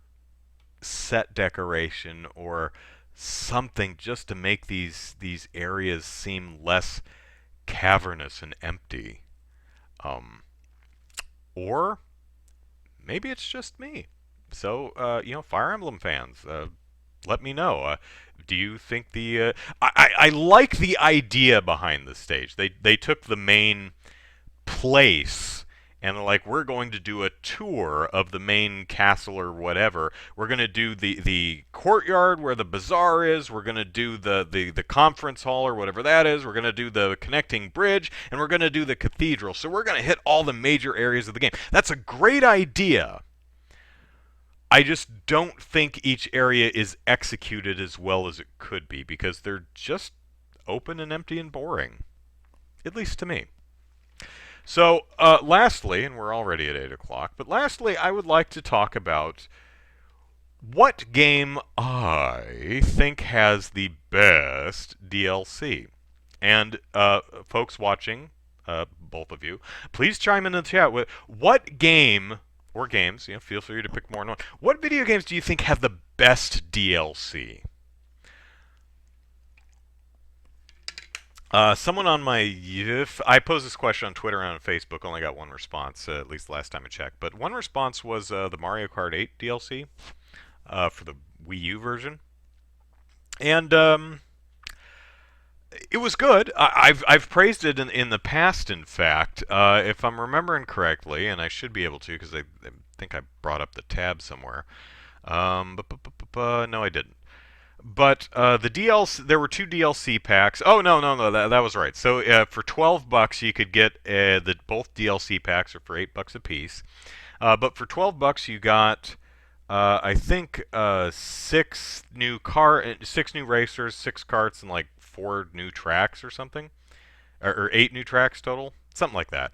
set decoration or something just to make these areas seem less cavernous and empty. Um, or maybe it's just me. So, Fire Emblem fans, let me know. Do you think I like the idea behind the stage. They took the main place and like, we're going to do a tour of the main castle or whatever. We're going to do the courtyard where the bazaar is. We're going to do the conference hall or whatever that is. We're going to do the connecting bridge, and we're going to do the cathedral. So we're going to hit all the major areas of the game. That's a great idea. I just don't think each area is executed as well as it could be because they're just open and empty and boring, at least to me. So, lastly, and we're already at 8 o'clock, but lastly, I would like to talk about what game I think has the best DLC. And, folks watching, both of you, please chime in the chat with what game, or games, feel free to pick more than one. What video games do you think have the best DLC? Someone on I posed this question on Twitter and on Facebook. Only got one response, at least last time I checked. But one response was the Mario Kart 8 DLC for the Wii U version, and it was good. I've praised it in the past. In fact, if I'm remembering correctly, and I should be able to because I think I brought up the tab somewhere. No, I didn't. But the DLC, there were two DLC packs. Oh no, that was right. So for $12, you could get the both DLC packs are for $8 a piece. But for $12, you got I think six new racers, six carts, and like four new tracks or something, or eight new tracks total, something like that.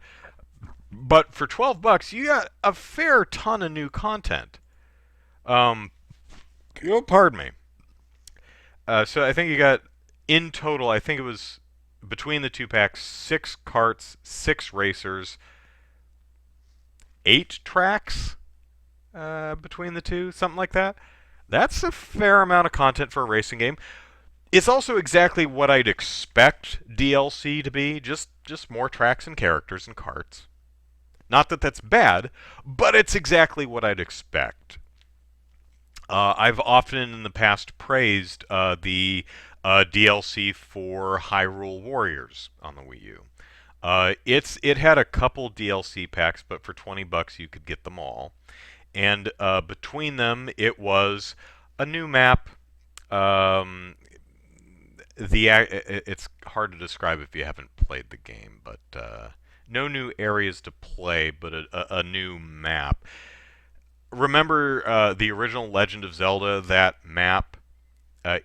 But for $12, you got a fair ton of new content. Um, pardon me. So I think you got in total. I think it was between the two packs, six carts, six racers, eight tracks between the two, something like that. That's a fair amount of content for a racing game. It's also exactly what I'd expect DLC to be, just more tracks and characters and carts. Not that that's bad, but it's exactly what I'd expect. I've often in the past praised the DLC for Hyrule Warriors on the Wii U. It had a couple DLC packs, but for $20 you could get them all. And between them, it was a new map. It's hard to describe if you haven't played the game, but no new areas to play, but a new map. Remember the original Legend of Zelda? That map,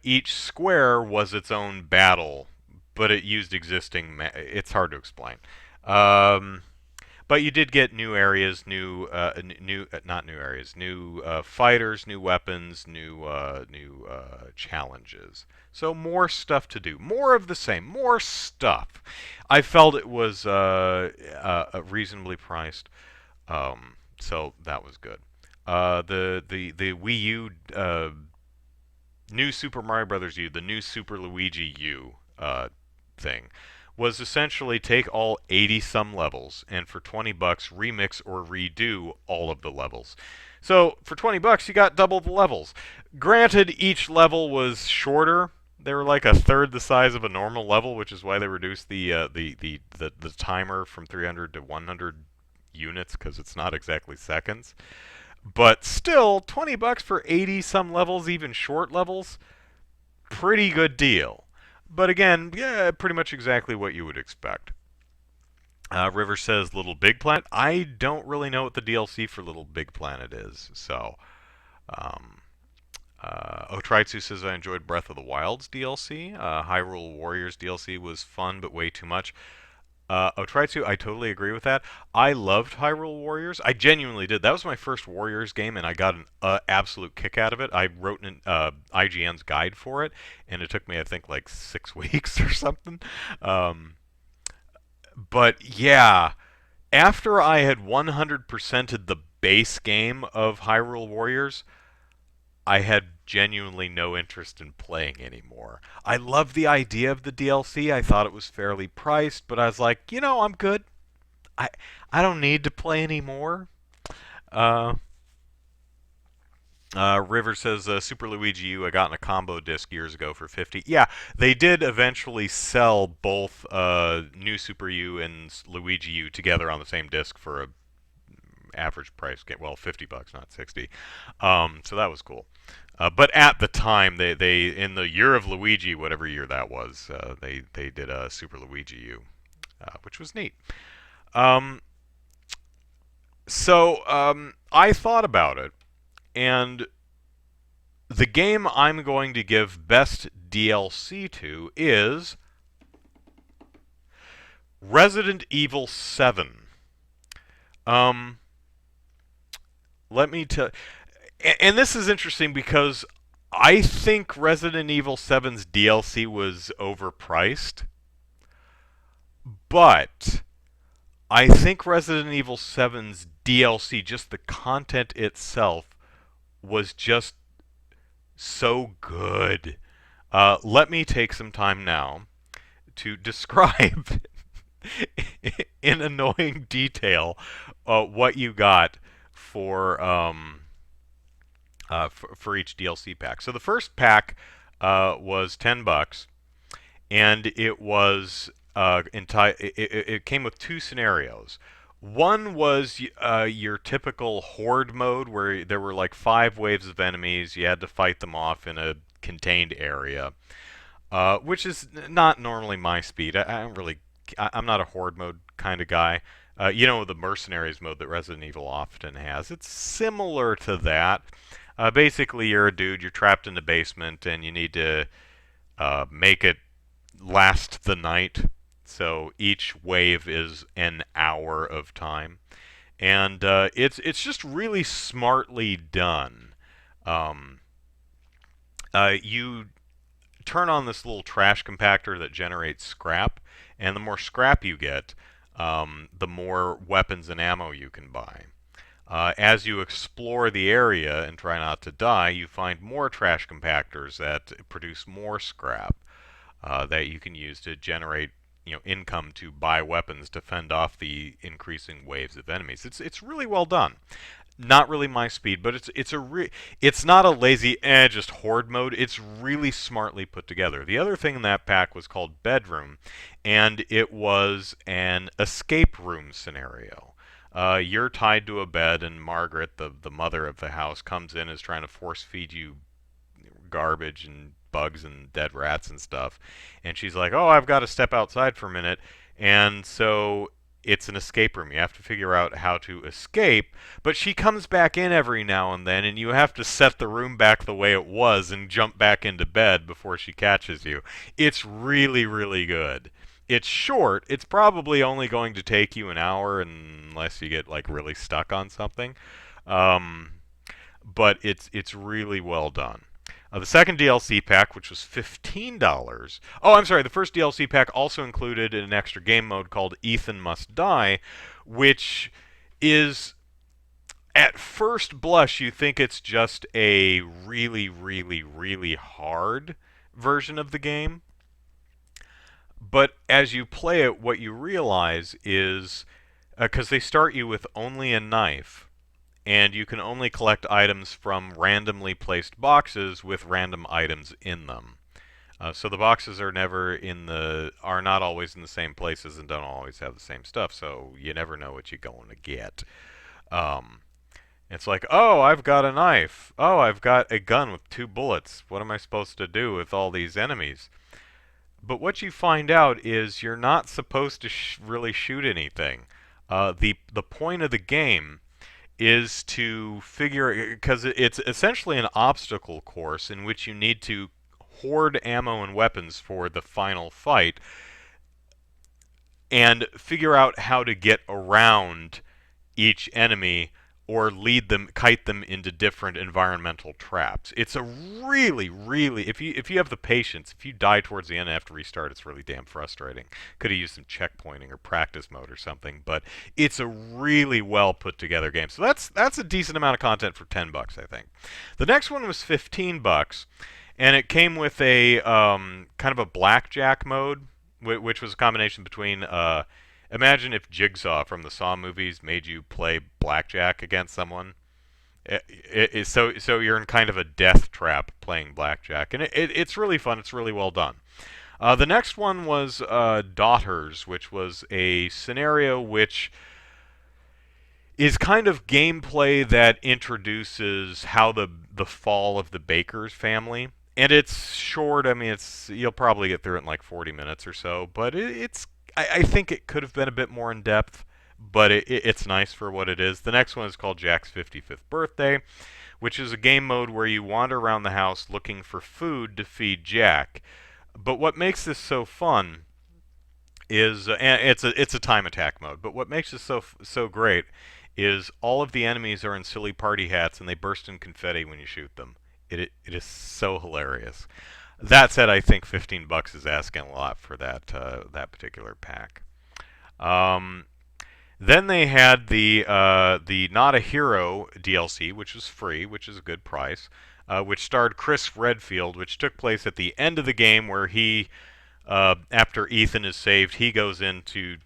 each square was its own battle, but it used existing. It's hard to explain. Um, but you did get new areas, not new areas, new fighters, new weapons, new challenges. So more stuff to do, more of the same, more stuff. I felt it was reasonably priced, so that was good. The Wii U new Super Mario Brothers U, the new Super Luigi U thing, was essentially take all 80 some levels and for $20 remix or redo all of the levels. So for $20 you got double the levels. Granted, each level was shorter. They were like a third the size of a normal level, which is why they reduced the timer from 300 to 100 units because it's not exactly seconds. But still, $20 for 80 some levels, even short levels, pretty good deal. But again, yeah, pretty much exactly what you would expect. River says Little Big Planet. I don't really know what the DLC for Little Big Planet is, so. Um, Otritsu says I enjoyed Breath of the Wild's DLC. Hyrule Warriors DLC was fun, but way too much. Otritsu, I totally agree with that. I loved Hyrule Warriors. I genuinely did. That was my first Warriors game, and I got an absolute kick out of it. I wrote an IGN's guide for it, and it took me, I think, like 6 weeks or something. But yeah, after I had 100%ed the base game of Hyrule Warriors, I had genuinely no interest in playing anymore. I loved the idea of the DLC. I thought it was fairly priced, but I was like, I'm good. I I don't need to play anymore. Uh, River says Super Luigi U I got in a combo disc years ago for 50. Yeah, they did eventually sell both New Super U and Luigi U together on the same disc for a average price. Well, $50, not 60. So that was cool. But at the time, they in the year of Luigi, whatever year that was, they did a Super Luigi U, which was neat. Um, so I thought about it, and the game I'm going to give best DLC to is Resident Evil 7. Um, let me tell. And this is interesting because I think Resident Evil 7's DLC was overpriced, but I think Resident Evil 7's DLC, just the content itself, was just so good. Let me take some time now to describe in annoying detail what you got for for each DLC pack. So the first pack was $10, and it was it came with two scenarios. One was your typical horde mode where there were like 5 waves of enemies. You had to fight them off in a contained area, which is not normally my speed. I don't really, I'm not a horde mode kind of guy. The mercenaries mode that Resident Evil often has. It's similar to that. Basically, you're a dude, you're trapped in the basement, and you need to make it last the night. So each wave is an hour of time, and it's just really smartly done. Um, you turn on this little trash compactor that generates scrap, and the more scrap you get, the more weapons and ammo you can buy. As you explore the area and try not to die, you find more trash compactors that produce more scrap that you can use to generate income to buy weapons to fend off the increasing waves of enemies. It's really well done. Not really my speed, but it's not a lazy just horde mode. It's really smartly put together. The other thing in that pack was called Bedroom, and it was an escape room scenario. You're tied to a bed, and Margaret, the mother of the house, comes in is trying to force feed you garbage and bugs and dead rats and stuff. And she's like, "Oh, I've got to step outside for a minute." And so it's an escape room. You have to figure out how to escape, but she comes back in every now and then, and you have to set the room back the way it was and jump back into bed before she catches you. It's really, really good. It's short. It's probably only going to take you an hour unless you get like really stuck on something. Um, but it's really well done. The second DLC pack, which was $15. Oh, I'm sorry. The first DLC pack also included an extra game mode called Ethan Must Die, which is, at first blush, you think it's just a really, really, really hard version of the game. But as you play it, what you realize is because they start you with only a knife, and you can only collect items from randomly placed boxes with random items in them. So the boxes are not always in the same places and don't always have the same stuff. So you never know what you're going to get. Um, it's like, oh, I've got a knife. Oh, I've got a gun with 2 bullets. What am I supposed to do with all these enemies? But what you find out is you're not supposed to really shoot anything. The point of the game is to figure, because it's essentially an obstacle course in which you need to hoard ammo and weapons for the final fight and figure out how to get around each enemy or kite them into different environmental traps. It's a really, really, if you have the patience, if you die towards the end and have to restart, it's really damn frustrating. Could have used some checkpointing or practice mode or something, but it's a really well put together game. So that's a decent amount of content for $10, I think. The next one was $15, and it came with a kind of a blackjack mode, which was a combination between imagine if Jigsaw from the Saw movies made you play blackjack against someone. So you're in kind of a death trap playing blackjack, and it's really fun. It's really well done. The next one was Daughters, which was a scenario which is kind of gameplay that introduces how the fall of the Baker's family. And it's short. I mean, you'll probably get through it in like 40 minutes or so. But it's I think it could have been a bit more in depth, but it's nice for what it is. The next one is called Jack's 55th Birthday, which is a game mode where you wander around the house looking for food to feed Jack. But what makes this so fun is and it's a time attack mode. But what makes this so great is all of the enemies are in silly party hats and they burst in confetti when you shoot them. It is so hilarious. That said, I think $15 is asking a lot for that particular pack. Um, then they had the Not a Hero DLC, which was free, which is a good price, which starred Chris Redfield, which took place at the end of the game where after Ethan is saved, he goes in to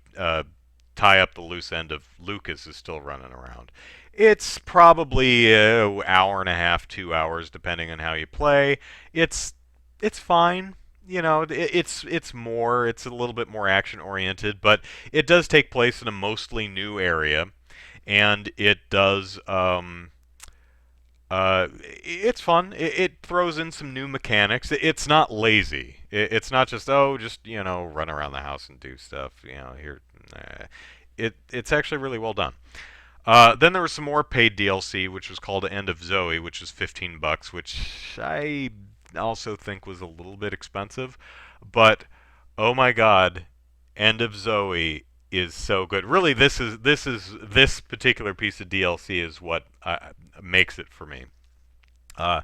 tie up the loose end of Lucas is still running around. It's probably an hour and a half, 2 hours, depending on how you play. It's fine. it's a little bit more action oriented, but it does take place in a mostly new area, and it does it's fun. It throws in some new mechanics. It's not lazy. It's not just run around the house and do stuff. Here, it's actually really well done. Then there was some more paid DLC, which was called End of Zoe, which was $15, which I also think was a little bit expensive. But oh my God, End of Zoe is so good. Really, this particular piece of DLC is what makes it for me. Uh,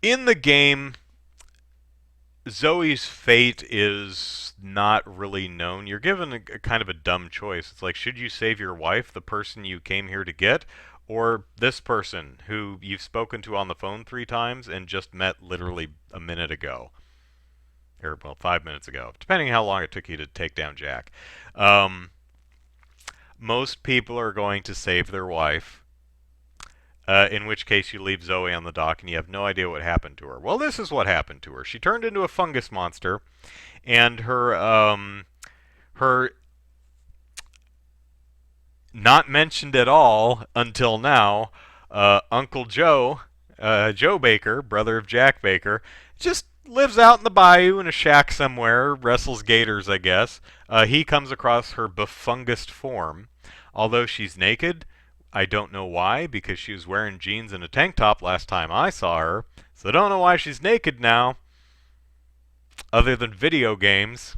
in the game, Zoe's fate is not really known. You're given a kind of a dumb choice. It's like, should you save your wife, the person you came here to get, or this person who you've spoken to on the phone 3 times and just met literally a minute ago? Or, well, 5 minutes ago, depending how long it took you to take down Jack. Um, Most people are going to save their wife. In which case you leave Zoe on the dock and you have no idea what happened to her. Well, this is what happened to her. She turned into a fungus monster, and her not mentioned at all until now, Uncle Joe, Joe Baker, brother of Jack Baker, just lives out in the bayou in a shack somewhere, wrestles gators, I guess. He comes across her befungused form. Although she's naked, I don't know why, because she was wearing jeans and a tank top last time I saw her. So I don't know why she's naked now, other than video games.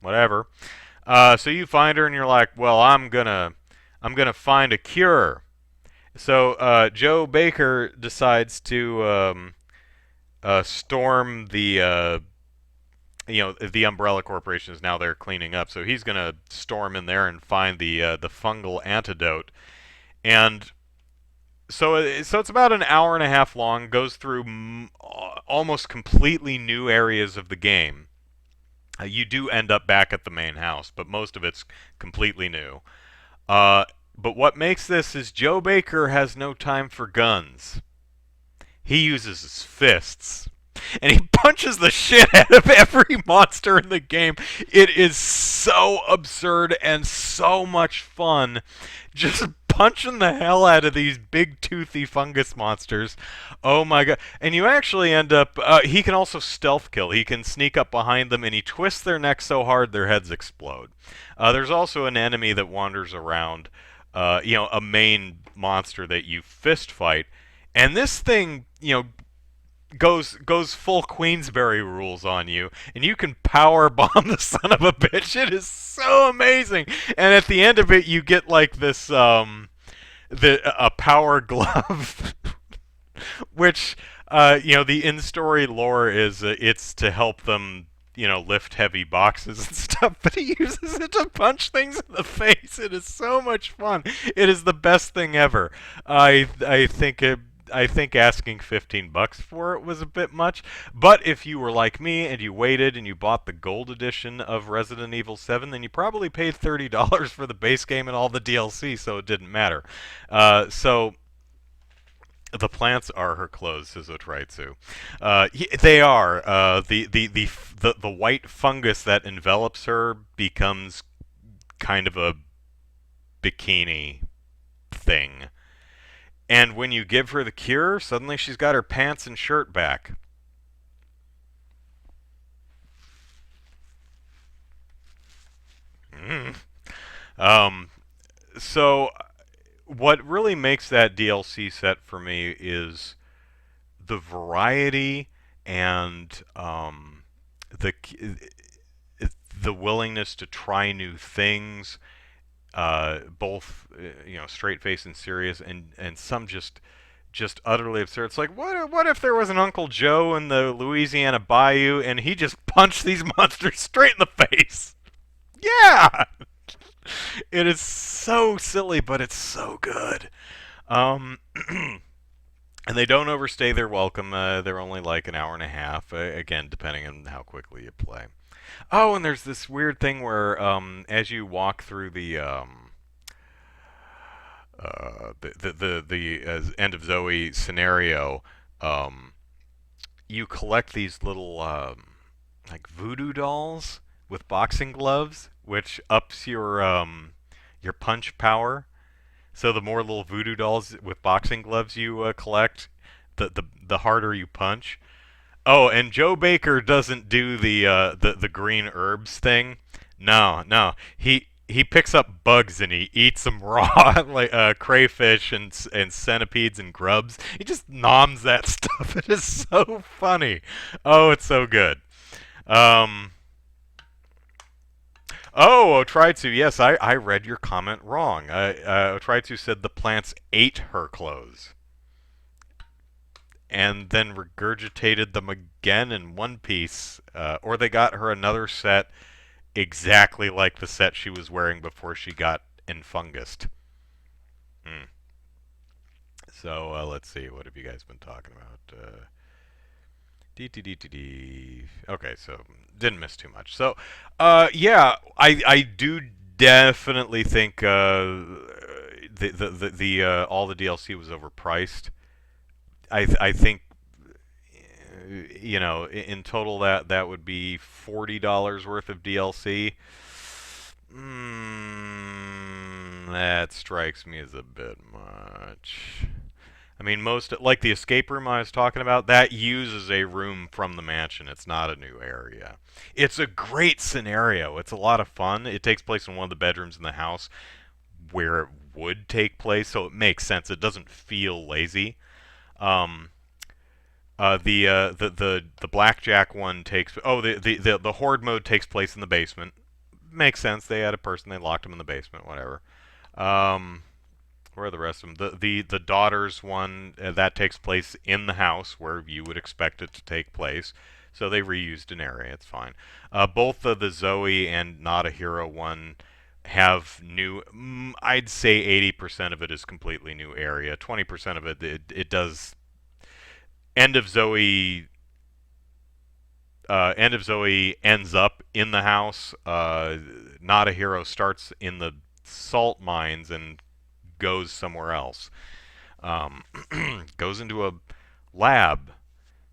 Whatever. So you find her and you're like, well, I'm gonna find a cure. So Joe Baker decides to storm the Umbrella Corporation is now there cleaning up. So he's gonna storm in there and find the fungal antidote. And so it's about an hour and a half long. Goes through almost completely new areas of the game. You do end up back at the main house, but most of it's completely new. But what makes this is Joe Baker has no time for guns. He uses his fists. And he punches the shit out of every monster in the game. It is so absurd and so much fun. Just punching the hell out of these big toothy fungus monsters. Oh my god. And you actually end up, he can also stealth kill. He can sneak up behind them and he twists their necks so hard their heads explode. There's also an enemy that wanders around, a main monster that you fist fight. And this thing, goes full Queensberry rules on you, and you can power bomb the son of a bitch. It is so amazing. And at the end of it, you get like this a power glove, which the in-story lore is it's to help them lift heavy boxes and stuff, but he uses it to punch things in the face. It is so much fun. It is the best thing ever. I think asking $15 for it was a bit much, but if you were like me and you waited and you bought the gold edition of Resident Evil 7, then you probably paid $30 for the base game and all the DLC, so it didn't matter. So the plants are her clothes, says Otraitsu. They are. The white fungus that envelops her becomes kind of a bikini thing. And when you give her the cure, suddenly she's got her pants and shirt back. Mm. So what really makes that DLC set for me is the variety and the the willingness to try new things, both straight face and serious, and some just utterly absurd. It's like, what if there was an Uncle Joe in the Louisiana Bayou and he just punched these monsters straight in the face? Yeah, it is so silly, but it's so good. Um, and they don't overstay their welcome. They're only like an hour and a half. Again, depending on how quickly you play. Oh, and there's this weird thing where as you walk through the End of Zoe scenario, you collect these little like voodoo dolls with boxing gloves, which ups your punch power. So the more little voodoo dolls with boxing gloves you collect, the harder you punch. Oh, and Joe Baker doesn't do the green herbs thing. No, no. He picks up bugs and he eats them raw, like crayfish and centipedes and grubs. He just noms that stuff. It is so funny. Oh, it's so good. Um, oh, Otritsu, yes, I read your comment wrong. Otritsu said the plants ate her clothes and then regurgitated them again in one piece, or they got her another set exactly like the set she was wearing before she got infungused. Mm. So let's see, what have you guys been talking about? Okay, so didn't miss too much. So, yeah, I do definitely think the all the DLC was overpriced. I think in total that would be $40 worth of DLC. That strikes me as a bit much. I mean, most like the escape room I was talking about, that uses a room from the mansion. It's not a new area. It's a great scenario. It's a lot of fun. It takes place in one of the bedrooms in the house where it would take place, so it makes sense. It doesn't feel lazy. Um, the blackjack one takes the horde mode takes place in the basement. Makes sense. They had a person. They locked him in the basement. Whatever. Um, where are the rest of them? The daughters one that takes place in the house where you would expect it to take place. So they reused an area. It's fine. Both the Zoe and Not a Hero one have new. I'd say 80% of it is completely new area. 20% of it does. End of Zoe. End of Zoe ends up in the house. Not a Hero starts in the salt mines and goes somewhere else. Um, goes into a lab.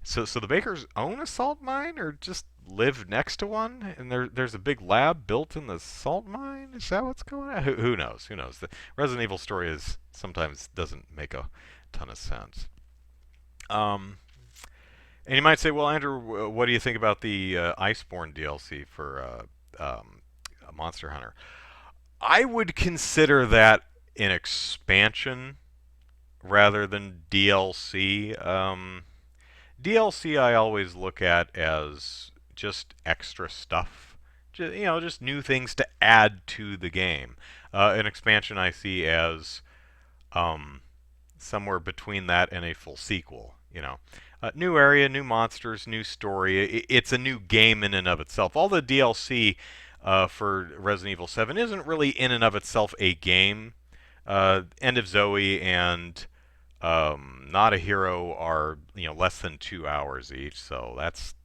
So the Bakers own a salt mine, or just live next to one, and there's a big lab built in the salt mine. Is that what's going on? Who knows? Who knows? The Resident Evil story is sometimes doesn't make a ton of sense. Um, and you might say, well, Andrew, what do you think about the Iceborne DLC for Monster Hunter? I would consider that an expansion rather than DLC. DLC I always look at as just extra stuff, just new things to add to the game. An expansion I see as um, somewhere between that and a full sequel. New area, new monsters, new story. It's a new game in and of itself. All the DLC for Resident Evil 7 isn't really in and of itself a game. End of Zoe and Not a Hero are less than 2 hours each, so that's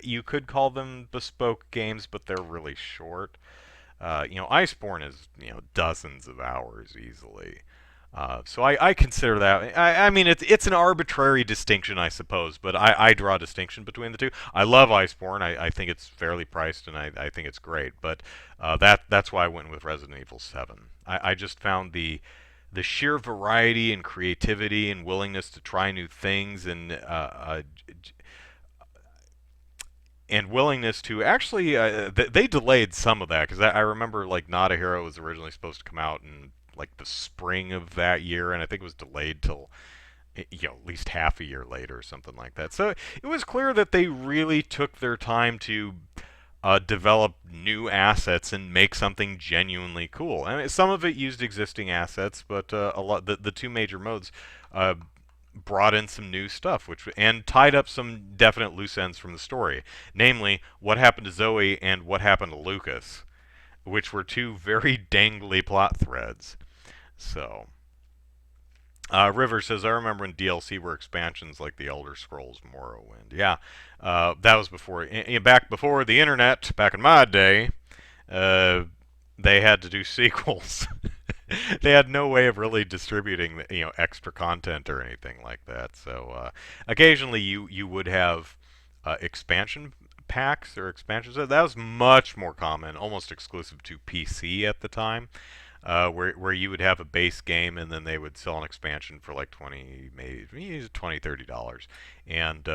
you could call them bespoke games, but they're really short. Iceborne is dozens of hours easily. So I consider that. I mean, it's an arbitrary distinction, I suppose, but I draw a distinction between the two. I love Iceborne. I think it's fairly priced, and I think it's great. But that's why I went with Resident Evil 7. I just found the sheer variety and creativity and willingness to try new things and willingness to actually they delayed some of that because I remember like Not a Hero was originally supposed to come out in like the spring of that year, and I think it was delayed till at least half a year later or something like that. So it was clear that they really took their time to develop new assets and make something genuinely cool. I mean, some of it used existing assets, but a lot the two major modes uh, brought in some new stuff, and tied up some definite loose ends from the story, namely what happened to Zoe and what happened to Lucas, which were two very dangly plot threads. So, River says, I remember when DLC were expansions like the Elder Scrolls Morrowind. Yeah, that was back before the internet, back in my day, uh, they had to do sequels. They had no way of really distributing, extra content or anything like that. So, occasionally you would have expansion packs or expansions. That was much more common, almost exclusive to PC at the time, where you would have a base game and then they would sell an expansion for like 20, maybe 20, $30, and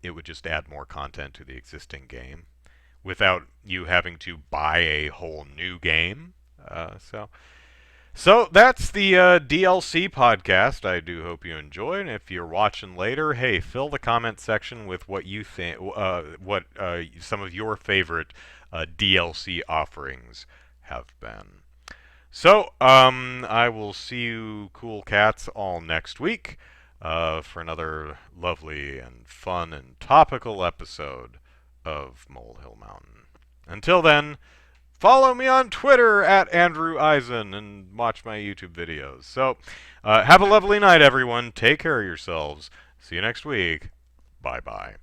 it would just add more content to the existing game without you having to buy a whole new game. So that's the DLC podcast. I do hope you enjoy, and if you're watching later, hey, fill the comment section with what you think, what some of your favorite DLC offerings have been. So, I will see you cool cats all next week for another lovely and fun and topical episode of Molehill Mountain. Until then, follow me on Twitter at Andrew Eisen and watch my YouTube videos. So, have a lovely night, everyone. Take care of yourselves. See you next week. Bye-bye.